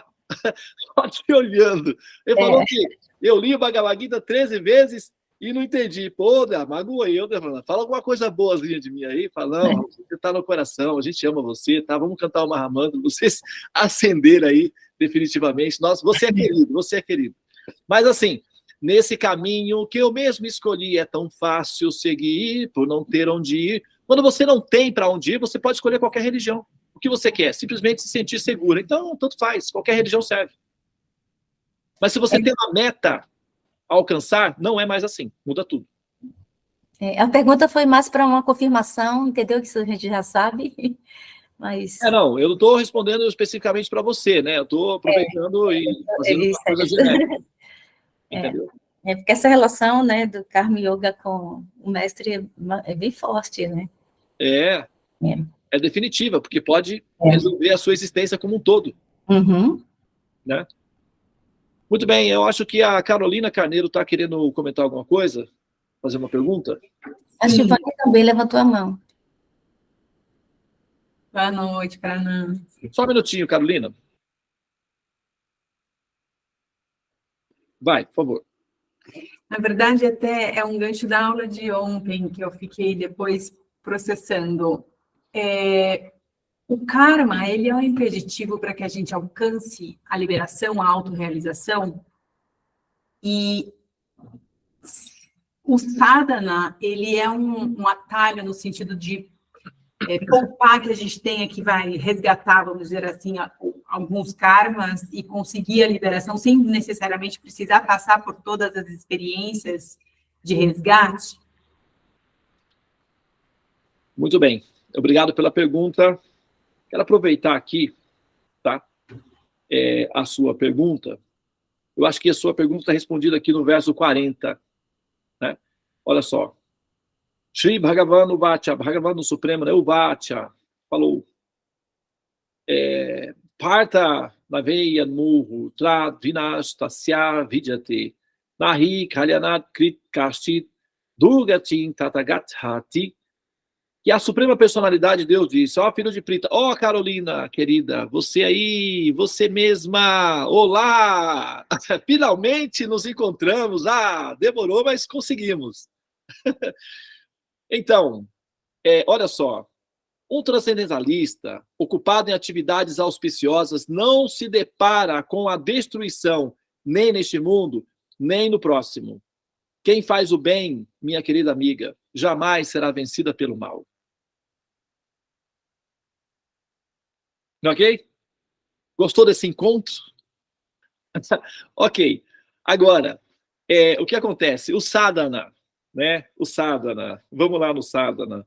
S1: Só te olhando. Ele falou que eu li o Bhagavad Gita 13 vezes E não entendi. Pô, magoei eu, Fernanda. Fala alguma coisa boazinha de mim aí. Fala, não, você tá no coração, a gente ama você, tá? Vamos cantar o Mahamandra, vocês acenderam aí, definitivamente. Nossa, você é querido, você é querido. Mas assim, nesse caminho que eu mesmo escolhi, é tão fácil seguir por não ter onde ir. Quando você não tem para onde ir, você pode escolher qualquer religião. O que você quer? Simplesmente se sentir seguro. Então, tanto faz, qualquer religião serve. Mas se você tem uma meta a alcançar, não é mais assim, muda tudo.
S4: A pergunta foi mais para uma confirmação, entendeu? Que isso a gente já sabe, mas...
S1: Não, eu não estou respondendo especificamente para você, né? Eu estou aproveitando e fazendo uma coisa genérica. Entendeu?
S4: Porque essa relação, né, do Karma Yoga com o mestre é bem forte, né?
S1: É definitiva, porque pode resolver a sua existência como um todo.
S4: Uhum.
S1: Né? Muito bem, eu acho que a Carolina Carneiro está querendo comentar alguma coisa, fazer uma pergunta.
S4: A Shivani também levantou a mão.
S5: Boa noite, Pranam.
S1: Só um minutinho, Carolina. Vai, por favor.
S5: Na verdade, até é um gancho da aula de ontem que eu fiquei depois processando. O karma, ele é um impeditivo para que a gente alcance a liberação, a autorrealização. E o sadhana, ele é um atalho no sentido de poupar que a gente tenha, que vai resgatar, vamos dizer assim, alguns karmas e conseguir a liberação sem necessariamente precisar passar por todas as experiências de resgate?
S1: Muito bem, obrigado pela pergunta. Quero aproveitar aqui, tá? A sua pergunta. Eu acho que a sua pergunta está respondida aqui no verso 40. Né? Olha só. Shri Bhagavan Uvacha, Bhagavan no Supremo, né? Uvacha, falou. Parta naveya murhu trad vinastasya vidyate nahi kalyanat krit kashit durgatin tatagathati. E a Suprema Personalidade de Deus disse, filho de Prita, Carolina, querida, você aí, você mesma, olá, finalmente nos encontramos, demorou, mas conseguimos. Então, olha só, um transcendentalista ocupado em atividades auspiciosas não se depara com a destruição nem neste mundo, nem no próximo. Quem faz o bem, minha querida amiga, jamais será vencida pelo mal. Ok? Gostou desse encontro? Ok. Agora, o que acontece? O sadhana, né? O sadhana. Vamos lá no sadhana.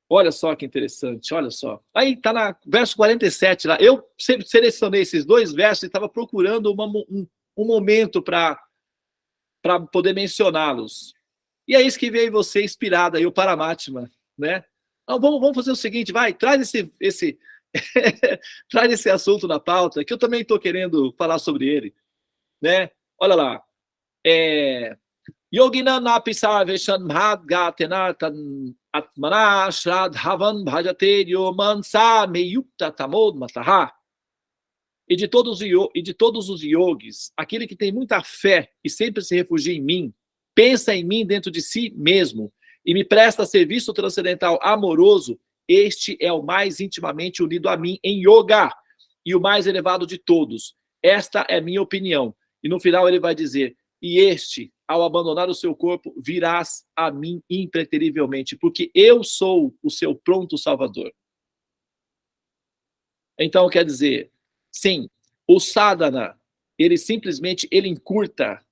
S1: Olha só que interessante, olha só. Aí está na verso 47 lá. Eu selecionei esses dois versos e estava procurando um momento para poder mencioná-los. E é isso que veio você inspirada aí, o Paramatma, né? Então, vamos fazer o seguinte, traz traz esse assunto na pauta, que eu também estou querendo falar sobre ele, né? Olha lá. Yogina napisar veshan bhadgatenatan atmana shradhavan bhajate yomansa meyukta tamod mataha. E de todos os yogis, aquele que tem muita fé e sempre se refugia em mim, pensa em mim dentro de si mesmo e me presta serviço transcendental amoroso, este é o mais intimamente unido a mim em yoga e o mais elevado de todos. Esta é minha opinião. E no final ele vai dizer, e este, ao abandonar o seu corpo, virás a mim impreterivelmente, porque eu sou o seu pronto salvador. Então, quer dizer, sim, o sadhana, ele simplesmente encurta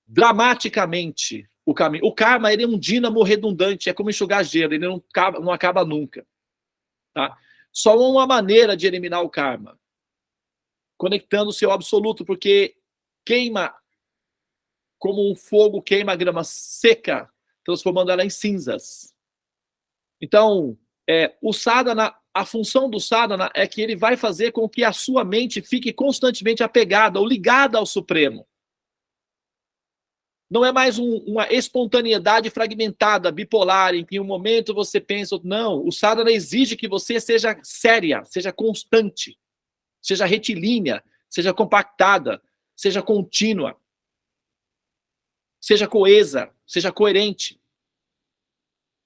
S1: dramaticamente o caminho. O karma, ele é um dínamo redundante, é como enxugar gelo, ele não acaba nunca. Tá? Só uma maneira de eliminar o karma, conectando-se ao absoluto, porque queima como um fogo queima a grama seca, transformando ela em cinzas. Então, o sadhana, a função do sadhana é que ele vai fazer com que a sua mente fique constantemente apegada ou ligada ao Supremo. Não é mais uma espontaneidade fragmentada, bipolar, em que em um momento você pensa... Não, o sadhana exige que você seja séria, seja constante, seja retilínea, seja compactada, seja contínua. seja coesa, seja coerente.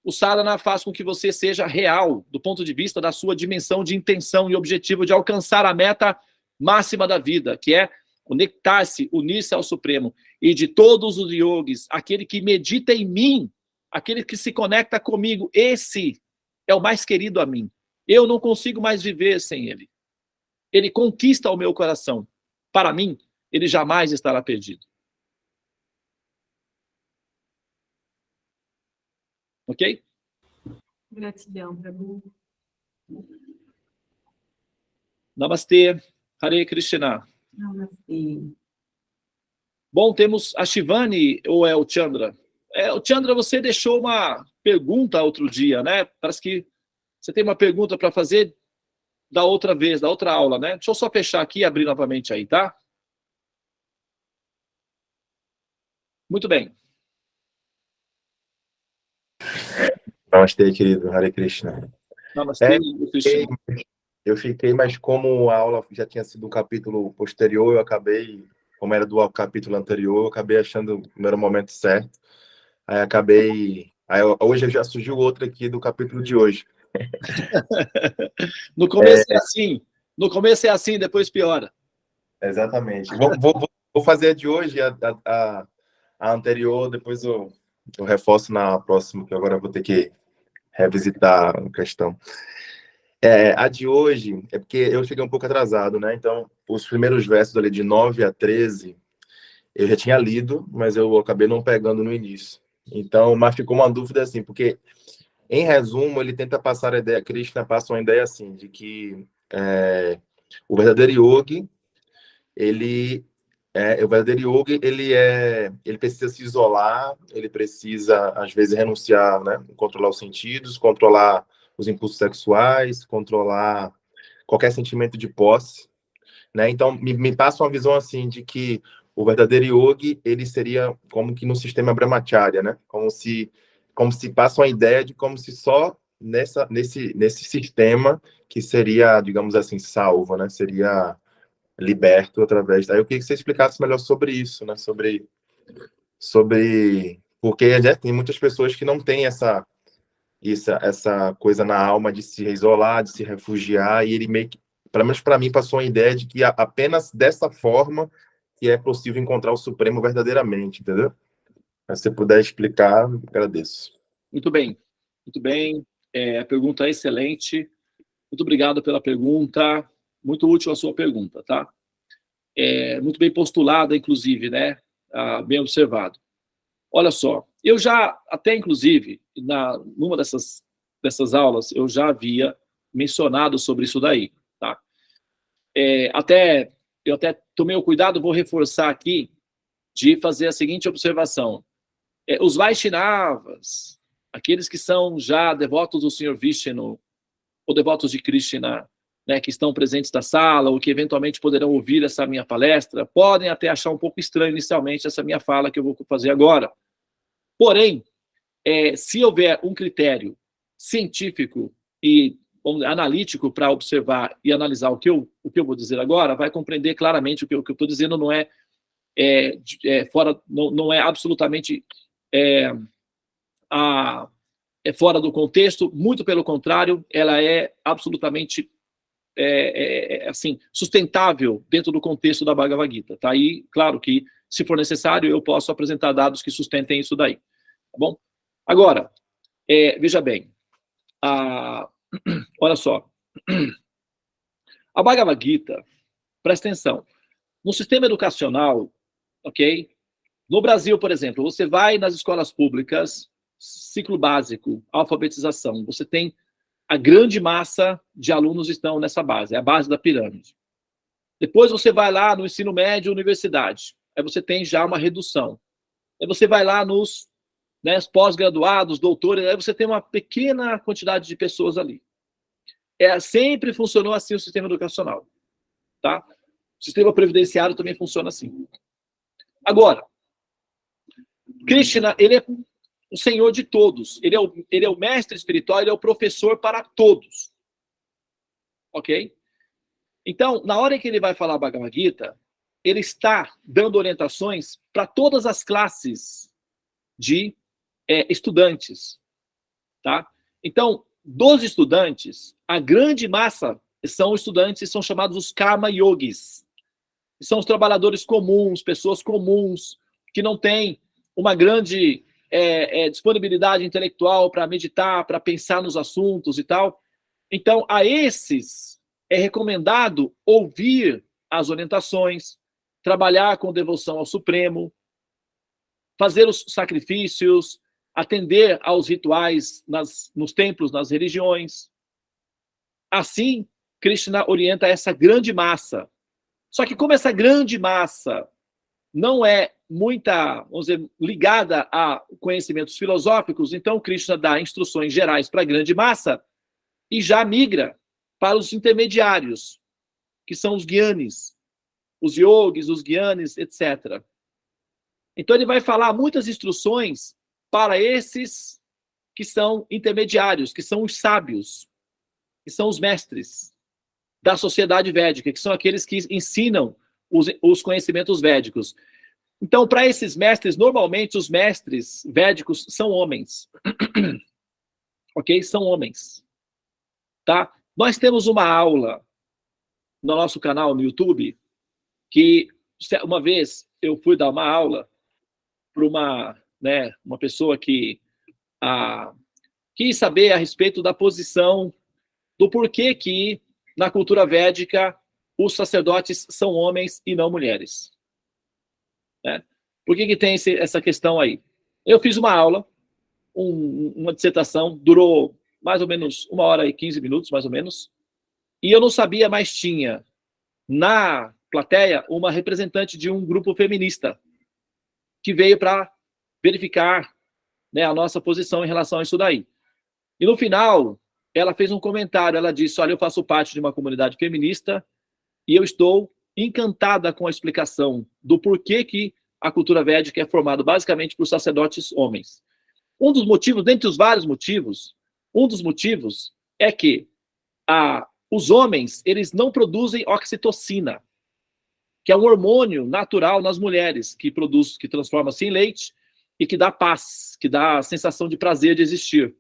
S1: O sadhana faz com que você seja real, do ponto de vista da sua dimensão de intenção e objetivo de alcançar a meta máxima da vida, que é conectar-se, unir-se ao Supremo. E de todos os yogis, aquele que medita em mim, aquele que se conecta comigo, esse é o mais querido a mim. Eu não consigo mais viver sem ele. Ele conquista o meu coração. Para mim, ele jamais estará perdido. Ok?
S5: Gratidão, Prabhu.
S1: Namastê. Hare Krishna.
S5: Namastê.
S1: Bom, temos a Shivani ou é o Chandra? O Chandra, você deixou uma pergunta outro dia, né? Parece que você tem uma pergunta para fazer da outra vez, da outra aula, né? Deixa eu só fechar aqui e abrir novamente aí, tá? Muito bem.
S6: Namastê, querido. Hare Krishna.
S1: Namastê, Krishna.
S6: Eu fiquei, mas como a aula já tinha sido um capítulo posterior, eu acabei, como era do capítulo anterior, eu acabei achando que não era o momento certo. Aí acabei... hoje já surgiu outro aqui do capítulo de hoje.
S1: No começo é assim. No começo é assim, depois piora.
S6: Exatamente. Vou fazer a de hoje, a anterior, depois eu reforço na próxima, que agora eu vou ter que revisitar a questão. A de hoje é porque eu cheguei um pouco atrasado, né? Então, os primeiros versos ali de 9 a 13, eu já tinha lido, mas eu acabei não pegando no início. Então, mas ficou uma dúvida assim, porque, em resumo, ele tenta passar a ideia, Krishna passa uma ideia assim, de que o verdadeiro yogi, ele precisa se isolar, ele precisa, às vezes, renunciar, né? Controlar os sentidos, controlar os impulsos sexuais, controlar qualquer sentimento de posse, né? Então, me passa uma visão, assim, de que o verdadeiro yogi, ele seria como que no sistema brahmacharya, né? Como se passa uma ideia de como se só nesse sistema que seria, digamos assim, salvo, né? Seria liberto através... Aí eu queria que você explicasse melhor sobre isso, né? Sobre... Porque tem muitas pessoas que não têm essa coisa na alma de se isolar, de se refugiar, e ele meio que, pelo menos para mim, passou a ideia de que apenas dessa forma que é possível encontrar o Supremo verdadeiramente, entendeu? Se você puder explicar, eu agradeço.
S1: Muito bem. Muito bem. A pergunta é excelente. Muito obrigado pela pergunta. Muito útil a sua pergunta, tá? Muito bem postulada, inclusive, né? Bem observado. Olha só, eu já, até inclusive, numa dessas aulas, eu já havia mencionado sobre isso daí, tá? Eu até tomei o cuidado, vou reforçar aqui, de fazer a seguinte observação. Os Vaishnavas, aqueles que são já devotos do Senhor Vishnu, ou devotos de Krishna, né, que estão presentes na sala, ou que eventualmente poderão ouvir essa minha palestra, podem até achar um pouco estranho inicialmente essa minha fala que eu vou fazer agora. Porém, se houver um critério científico e analítico para observar e analisar o que eu vou dizer agora, vai compreender claramente o que eu estou dizendo não é fora, não é absolutamente fora do contexto, muito pelo contrário, ela é absolutamente assim, sustentável dentro do contexto da Bhagavad Gita. Tá aí, claro que, se for necessário, eu posso apresentar dados que sustentem isso daí. Tá bom? Agora, veja bem, olha só, a Bhagavad Gita, presta atenção, no sistema educacional, ok? No Brasil, por exemplo, você vai nas escolas públicas, ciclo básico, alfabetização, você tem a grande massa de alunos estão nessa base, é a base da pirâmide. Depois você vai lá no ensino médio, universidade, aí você tem já uma redução. Aí você vai lá nos pós-graduados, doutores, aí você tem uma pequena quantidade de pessoas ali. Sempre funcionou assim o sistema educacional, tá? O sistema previdenciário também funciona assim. Agora, Krishna, ele é o senhor de todos. Ele é o mestre espiritual, ele é o professor para todos. Ok? Então, na hora em que ele vai falar Bhagavad Gita, ele está dando orientações para todas as classes de estudantes, tá? Então, dos estudantes, a grande massa são estudantes, são chamados os karma yogis. São os trabalhadores comuns, pessoas comuns, que não têm uma grande disponibilidade intelectual para meditar, para pensar nos assuntos e tal. Então, a esses é recomendado ouvir as orientações, trabalhar com devoção ao Supremo, fazer os sacrifícios, atender aos rituais nos templos, nas religiões. Assim, Krishna orienta essa grande massa. Só que como essa grande massa não é muita, vamos dizer, ligada a conhecimentos filosóficos, então Krishna dá instruções gerais para a grande massa e já migra para os intermediários, que são os gyanis, os yogis, os gyanis, etc. Então ele vai falar muitas instruções para esses que são intermediários, que são os sábios, que são os mestres da sociedade védica, que são aqueles que ensinam os conhecimentos védicos. Então, para esses mestres, normalmente os mestres védicos são homens. Ok? São homens. Tá? Nós temos uma aula no nosso canal no YouTube, que uma vez eu fui dar uma aula para uma pessoa que quis saber a respeito da posição, do porquê que na cultura védica os sacerdotes são homens e não mulheres. Né? Por que tem essa questão aí? Eu fiz uma aula, uma dissertação, durou mais ou menos 1h15, mais ou menos, e eu não sabia, mas tinha na plateia uma representante de um grupo feminista que veio para verificar, né, a nossa posição em relação a isso daí. E no final, ela fez um comentário, ela disse, olha, eu faço parte de uma comunidade feminista e eu estou encantada com a explicação do porquê que a cultura védica é formada basicamente por sacerdotes homens. Um dos motivos, dentre os vários motivos, um dos motivos é que os homens, eles não produzem oxitocina, que é um hormônio natural nas mulheres, que transforma-se em leite e que dá paz, que dá a sensação de prazer de existir.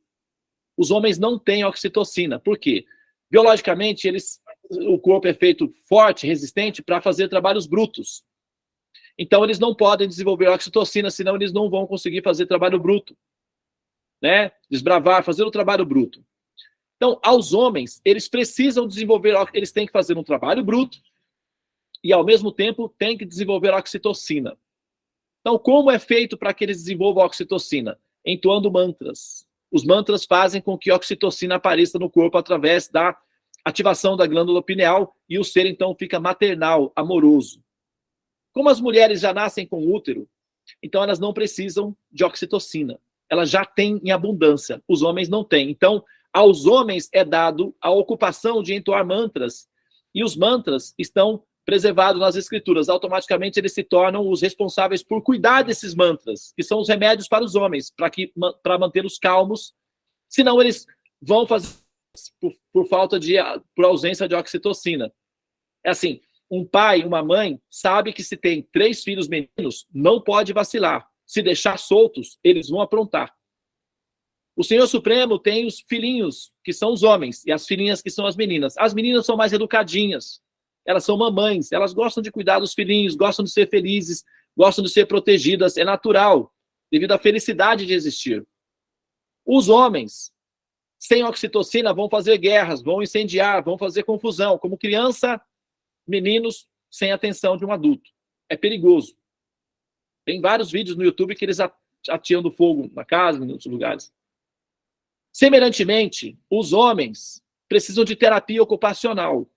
S1: Os homens não têm oxitocina. Por quê? Biologicamente, o corpo é feito forte, resistente, para fazer trabalhos brutos. Então, eles não podem desenvolver oxitocina, senão eles não vão conseguir fazer trabalho bruto. Né? Desbravar, fazer o trabalho bruto. Então, aos homens, eles precisam desenvolver, eles têm que fazer um trabalho bruto e, ao mesmo tempo, têm que desenvolver oxitocina. Então, como é feito para que eles desenvolvam oxitocina? Entoando mantras. Os mantras fazem com que a oxitocina apareça no corpo através da ativação da glândula pineal e o ser, então, fica maternal, amoroso. Como as mulheres já nascem com útero, então elas não precisam de oxitocina. Elas já têm em abundância. Os homens não têm. Então, aos homens é dado a ocupação de entoar mantras e os mantras estão preservados nas escrituras. Automaticamente eles se tornam os responsáveis por cuidar desses mantras, que são os remédios para os homens, para mantê-los calmos. Senão eles vão fazer por ausência de oxitocina. É assim, um pai, uma mãe, sabe que se tem 3 filhos meninos, não pode vacilar. Se deixar soltos, eles vão aprontar. O Senhor Supremo tem os filhinhos, que são os homens, e as filhinhas, que são as meninas. As meninas são mais educadinhas. Elas são mamães, elas gostam de cuidar dos filhinhos, gostam de ser felizes, gostam de ser protegidas. É natural, devido à felicidade de existir. Os homens, sem oxitocina, vão fazer guerras, vão incendiar, vão fazer confusão, como criança, meninos sem atenção de um adulto. É perigoso. Tem vários vídeos no YouTube que eles atirando fogo na casa, em outros lugares. Semelhantemente, os homens precisam de terapia ocupacional.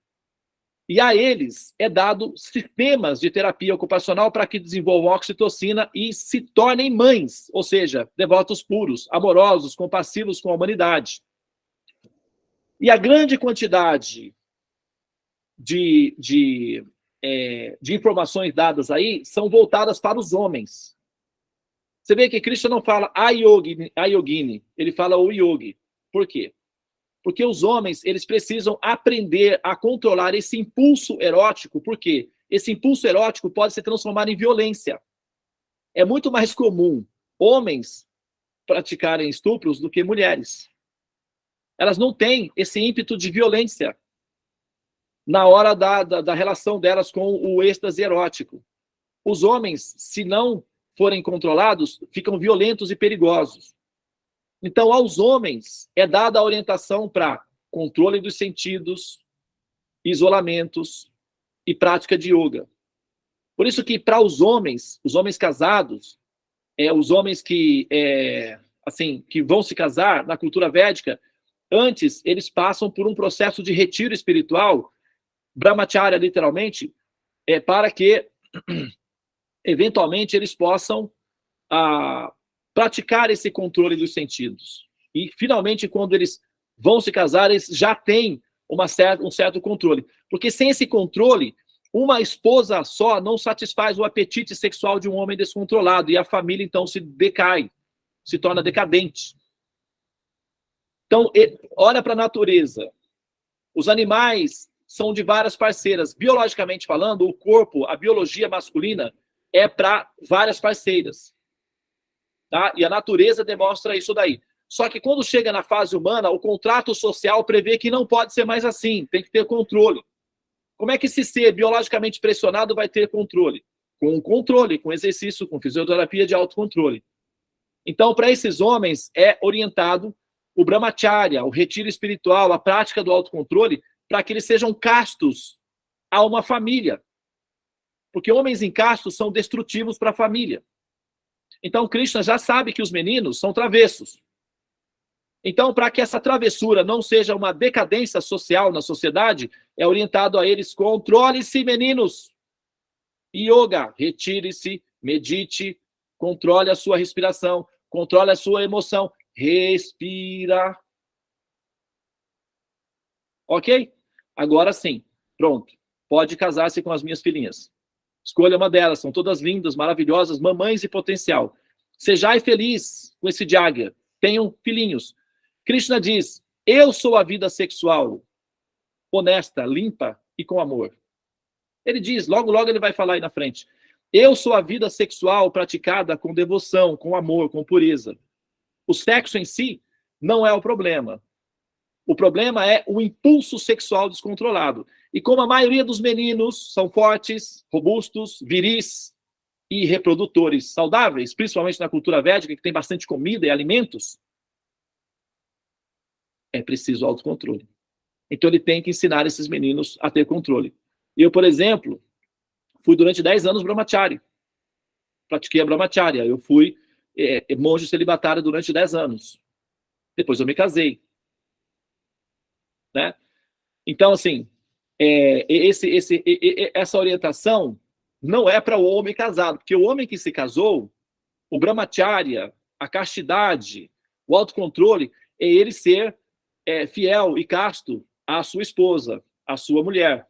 S1: E a eles é dado sistemas de terapia ocupacional para que desenvolvam oxitocina e se tornem mães, ou seja, devotos puros, amorosos, compassivos com a humanidade. E a grande quantidade de informações dadas aí são voltadas para os homens. Você vê que Krishna não fala a yogini, ele fala o yogi. Por quê? Porque os homens, eles precisam aprender a controlar esse impulso erótico, porque esse impulso erótico pode se transformar em violência. É muito mais comum homens praticarem estupros do que mulheres. Elas não têm esse ímpeto de violência na hora da relação delas com o êxtase erótico. Os homens, se não forem controlados, ficam violentos e perigosos. Então, aos homens é dada a orientação para controle dos sentidos, isolamentos e prática de yoga. Por isso que para os homens casados, os homens que vão se casar na cultura védica, antes eles passam por um processo de retiro espiritual, brahmacharya literalmente, para que eventualmente eles possam praticar esse controle dos sentidos. E finalmente, quando eles vão se casar, eles já têm um certo controle. Porque sem esse controle, uma esposa só não satisfaz o apetite sexual de um homem descontrolado, e a família, então, se decai, se torna decadente. Então, olha para a natureza. Os animais são de várias parceiras. Biologicamente falando, o corpo, a biologia masculina, é para várias parceiras. Tá? E a natureza demonstra isso daí. Só que quando chega na fase humana, o contrato social prevê que não pode ser mais assim, tem que ter controle. Como é que esse ser biologicamente pressionado vai ter controle? Com controle, com exercício, com fisioterapia de autocontrole. Então, para esses homens, é orientado o brahmacharya, o retiro espiritual, a prática do autocontrole, para que eles sejam castos a uma família. Porque homens incastos são destrutivos para a família. Então, Krishna já sabe que os meninos são travessos. Então, para que essa travessura não seja uma decadência social na sociedade, é orientado a eles: controle-se, meninos. Yoga, retire-se, medite, controle a sua respiração, controle a sua emoção, respira. Ok? Agora sim, pronto. Pode casar-se com as minhas filhinhas. Escolha uma delas, são todas lindas, maravilhosas, mamães e potencial. Sejai feliz com esse Jagya. Tenham filhinhos. Krishna diz: eu sou a vida sexual honesta, limpa e com amor. Ele diz, logo ele vai falar aí na frente: eu sou a vida sexual praticada com devoção, com amor, com pureza. O sexo em si não é o problema. O problema é o impulso sexual descontrolado. E como a maioria dos meninos são fortes, robustos, viris e reprodutores saudáveis, principalmente na cultura védica, que tem bastante comida e alimentos, é preciso autocontrole. Então ele tem que ensinar esses meninos a ter controle. Eu, por exemplo, fui durante 10 anos brahmachari. Pratiquei a brahmacharya. Eu fui monge celibatário durante 10 anos. Depois eu me casei. Né? Então, assim, essa orientação não é para o homem casado, porque o homem que se casou, o brahmacharya, a castidade, o autocontrole, é ele ser fiel e casto à sua esposa, à sua mulher.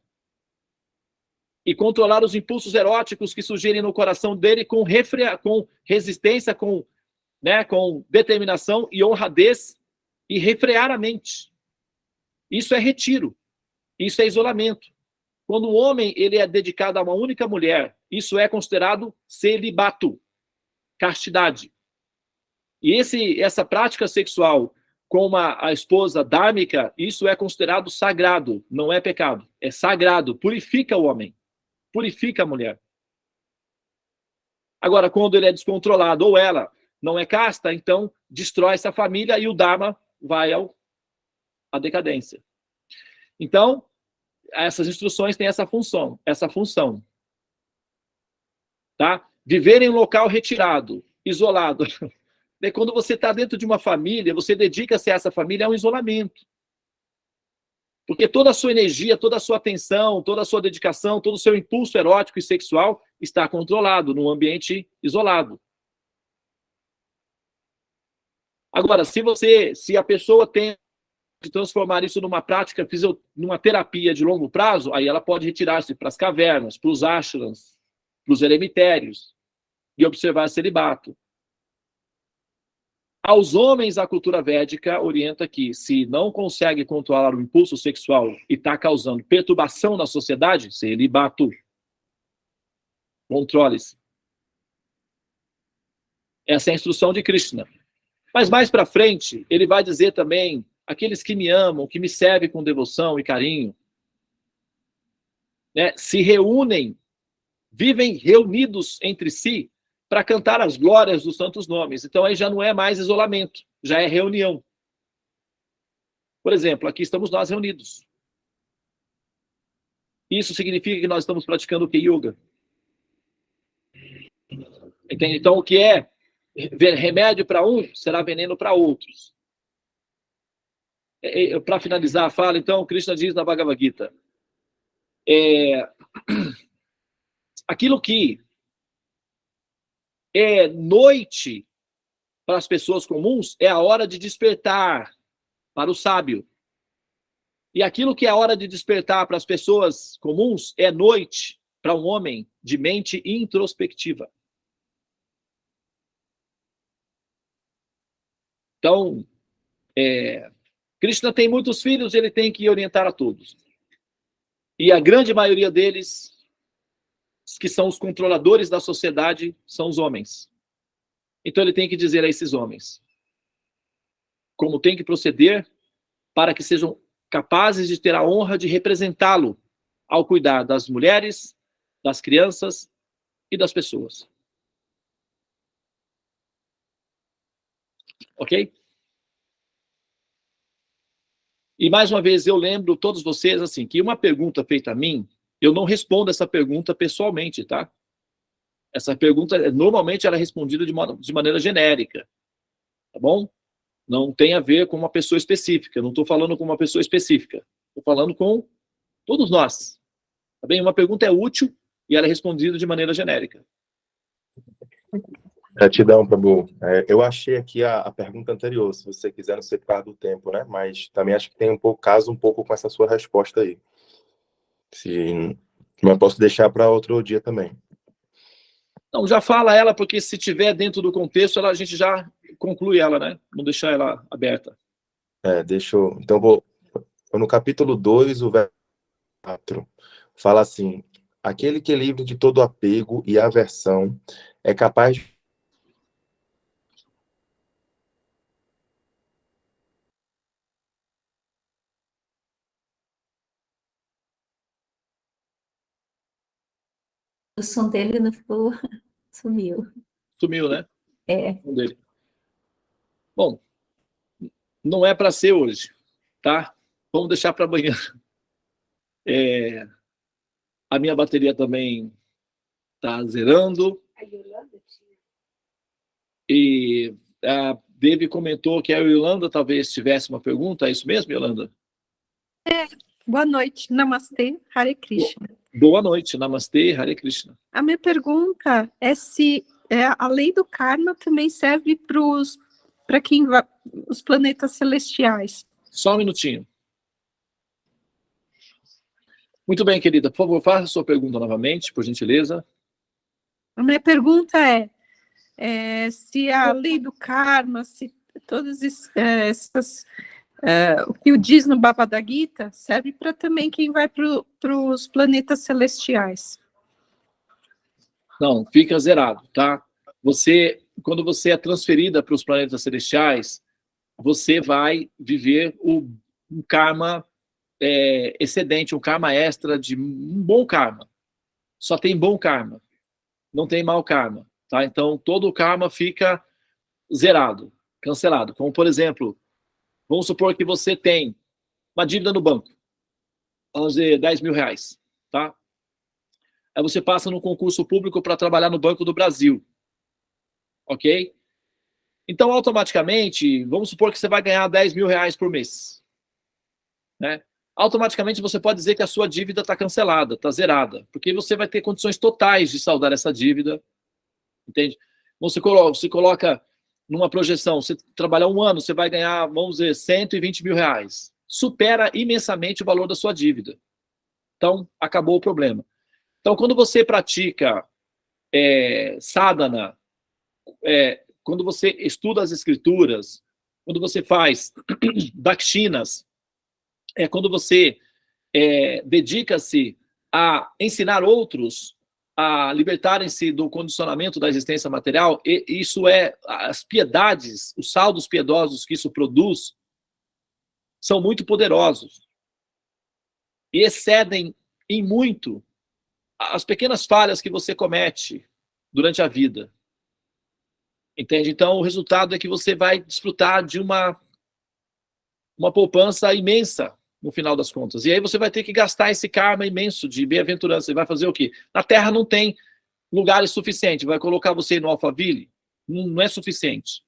S1: E controlar os impulsos eróticos que surgirem no coração dele com resistência, com determinação e honradez, e refrear a mente. Isso é retiro. Isso é isolamento. Quando o homem ele é dedicado a uma única mulher, isso é considerado celibato, castidade. E essa prática sexual com a esposa dármica, isso é considerado sagrado, não é pecado. É sagrado, purifica o homem, purifica a mulher. Agora, quando ele é descontrolado ou ela não é casta, então destrói essa família e o Dharma vai à decadência. Então, essas instruções têm essa função. Tá? Viver em um local retirado, isolado. E quando você está dentro de uma família, você dedica-se a essa família, é um isolamento. Porque toda a sua energia, toda a sua atenção, toda a sua dedicação, todo o seu impulso erótico e sexual está controlado num ambiente isolado. Agora, se a pessoa tem de transformar isso numa prática, numa terapia de longo prazo, aí ela pode retirar-se para as cavernas, para os ashrams, para os eremitérios e observar celibato. Aos homens, a cultura védica orienta que, se não consegue controlar o impulso sexual e está causando perturbação na sociedade, celibato. Controle-se. Essa é a instrução de Krishna. Mas mais para frente, ele vai dizer também, aqueles que me amam, que me servem com devoção e carinho, né, se reúnem, vivem reunidos entre si para cantar as glórias dos santos nomes. Então aí já não é mais isolamento, já é reunião. Por exemplo, aqui estamos nós reunidos. Isso significa que nós estamos praticando o que? Yoga. Entende? Então, o que é remédio para um, será veneno para outros. Para finalizar a fala, então, Krishna diz na Bhagavad Gita, aquilo que é noite para as pessoas comuns é a hora de despertar para o sábio. E aquilo que é a hora de despertar para as pessoas comuns é noite para um homem de mente introspectiva. Então, Krishna tem muitos filhos, ele tem que orientar a todos. E a grande maioria deles, que são os controladores da sociedade, são os homens. Então ele tem que dizer a esses homens como tem que proceder para que sejam capazes de ter a honra de representá-lo ao cuidar das mulheres, das crianças e das pessoas. Ok? E mais uma vez eu lembro todos vocês assim que uma pergunta feita a mim, eu não respondo essa pergunta pessoalmente, tá? Essa pergunta normalmente ela é respondida de maneira genérica, tá bom? Não tem a ver com uma pessoa específica. Eu não estou falando com uma pessoa específica. Estou falando com todos nós. Tá bem? Uma pergunta é útil e ela é respondida de maneira genérica.
S6: Gratidão, Prabhu. Eu achei aqui a pergunta anterior, se você quiser, não sei por causa do tempo, né? Mas também acho que tem casa um pouco com essa sua resposta aí. Mas posso deixar para outro dia também.
S1: Não, já fala ela, porque se tiver dentro do contexto, a gente já conclui ela, né? Não deixar ela aberta.
S6: Deixa eu... Então, vou no capítulo 2, o verso 4. Fala assim, aquele que é livre de todo apego e aversão é capaz de...
S4: O som dele não ficou... Sumiu.
S1: Sumiu, né?
S4: É.
S1: Dele. Bom, não é para ser hoje, tá? Vamos deixar para amanhã. A minha bateria também está zerando. E a Devi comentou que a Yolanda talvez tivesse uma pergunta. É isso mesmo, Yolanda?
S7: Boa noite, Namastê, Hare Krishna.
S1: Boa noite, Namastê, Hare Krishna.
S7: A minha pergunta é se a lei do karma também serve para quem vai, os planetas celestiais.
S1: Só um minutinho. Muito bem, querida. Por favor, faça a sua pergunta novamente, por gentileza.
S7: A minha pergunta é se a lei do karma, se todas essas... o que diz no Bhagavad Gita serve para também quem vai para os planetas celestiais.
S1: Não, fica zerado, tá? Quando você é transferida para os planetas celestiais, você vai viver um karma excedente, um karma extra de um bom karma. Só tem bom karma, não tem mau karma, tá? Então, todo o karma fica zerado, cancelado. Como, por exemplo, vamos supor que você tem uma dívida no banco, vamos dizer, 10 mil reais, tá? Aí você passa no concurso público para trabalhar no Banco do Brasil, ok? Então, automaticamente, vamos supor que você vai ganhar 10 mil reais por mês, né? Automaticamente você pode dizer que a sua dívida está cancelada, está zerada, porque você vai ter condições totais de saldar essa dívida, entende? Você coloca numa projeção, você trabalhar um ano, você vai ganhar, vamos dizer, 120 mil reais. Supera imensamente o valor da sua dívida. Então, acabou o problema. Então, quando você pratica sadhana, quando você estuda as escrituras, quando você faz dakshinas, quando você dedica-se a ensinar outros, a libertarem-se do condicionamento da existência material, e isso é, as piedades, os saldos piedosos que isso produz, são muito poderosos e excedem em muito as pequenas falhas que você comete durante a vida. Entende? Então, o resultado é que você vai desfrutar de uma poupança imensa no final das contas. E aí você vai ter que gastar esse karma imenso de bem-aventurança. Você vai fazer o quê? Na Terra não tem lugares suficientes. Vai colocar você no Alphaville? Não é suficiente.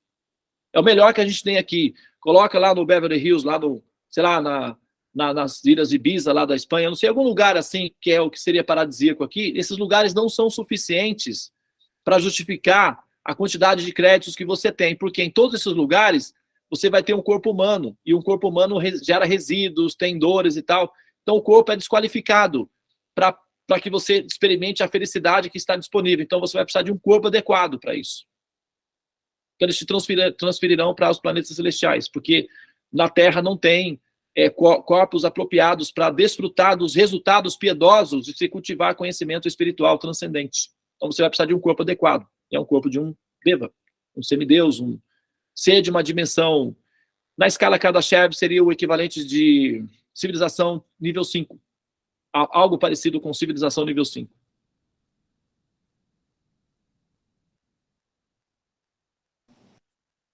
S1: É o melhor que a gente tem aqui. Coloca lá no Beverly Hills, lá no, sei lá, nas ilhas Ibiza, lá da Espanha, não sei, algum lugar assim, que é o que seria paradisíaco aqui. Esses lugares não são suficientes para justificar a quantidade de créditos que você tem, porque em todos esses lugares você vai ter um corpo humano, e um corpo humano gera resíduos, tem dores e tal. Então o corpo é desqualificado para que você experimente a felicidade que está disponível. Então você vai precisar de um corpo adequado para isso. Então eles te transferirão para os planetas celestiais, porque na Terra não tem corpos apropriados para desfrutar dos resultados piedosos de se cultivar conhecimento espiritual transcendente. Então você vai precisar de um corpo adequado. É um corpo de um deva, um semideus, um ser de uma dimensão, na escala Kardashev seria o equivalente de civilização nível 5. Algo parecido com civilização nível 5.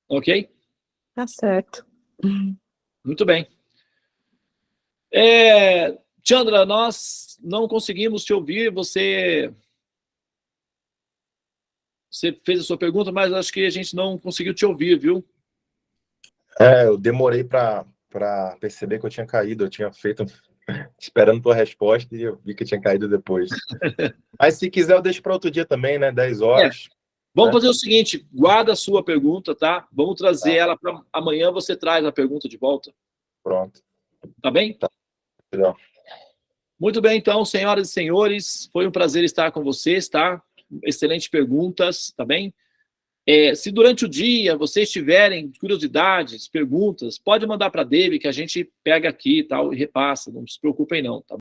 S1: Ok?
S7: Tá certo.
S1: Muito bem. Chandra, nós não conseguimos te ouvir, você fez a sua pergunta, mas acho que a gente não conseguiu te ouvir, viu?
S6: Eu demorei para perceber que eu tinha caído, eu tinha feito esperando tua resposta e eu vi que eu tinha caído depois. Mas se quiser eu deixo para outro dia também, né? 10 horas.
S1: Vamos fazer o seguinte, guarda a sua pergunta, tá? Vamos trazer ela para amanhã, você traz a pergunta de volta.
S6: Pronto.
S1: Tá bem?
S6: Tá. Legal.
S1: Muito bem, então, senhoras e senhores, foi um prazer estar com vocês, tá? Excelentes perguntas, tá bem? Se durante o dia vocês tiverem curiosidades, perguntas, pode mandar para a Devi que a gente pega aqui e tal e repassa, não se preocupem não, tá?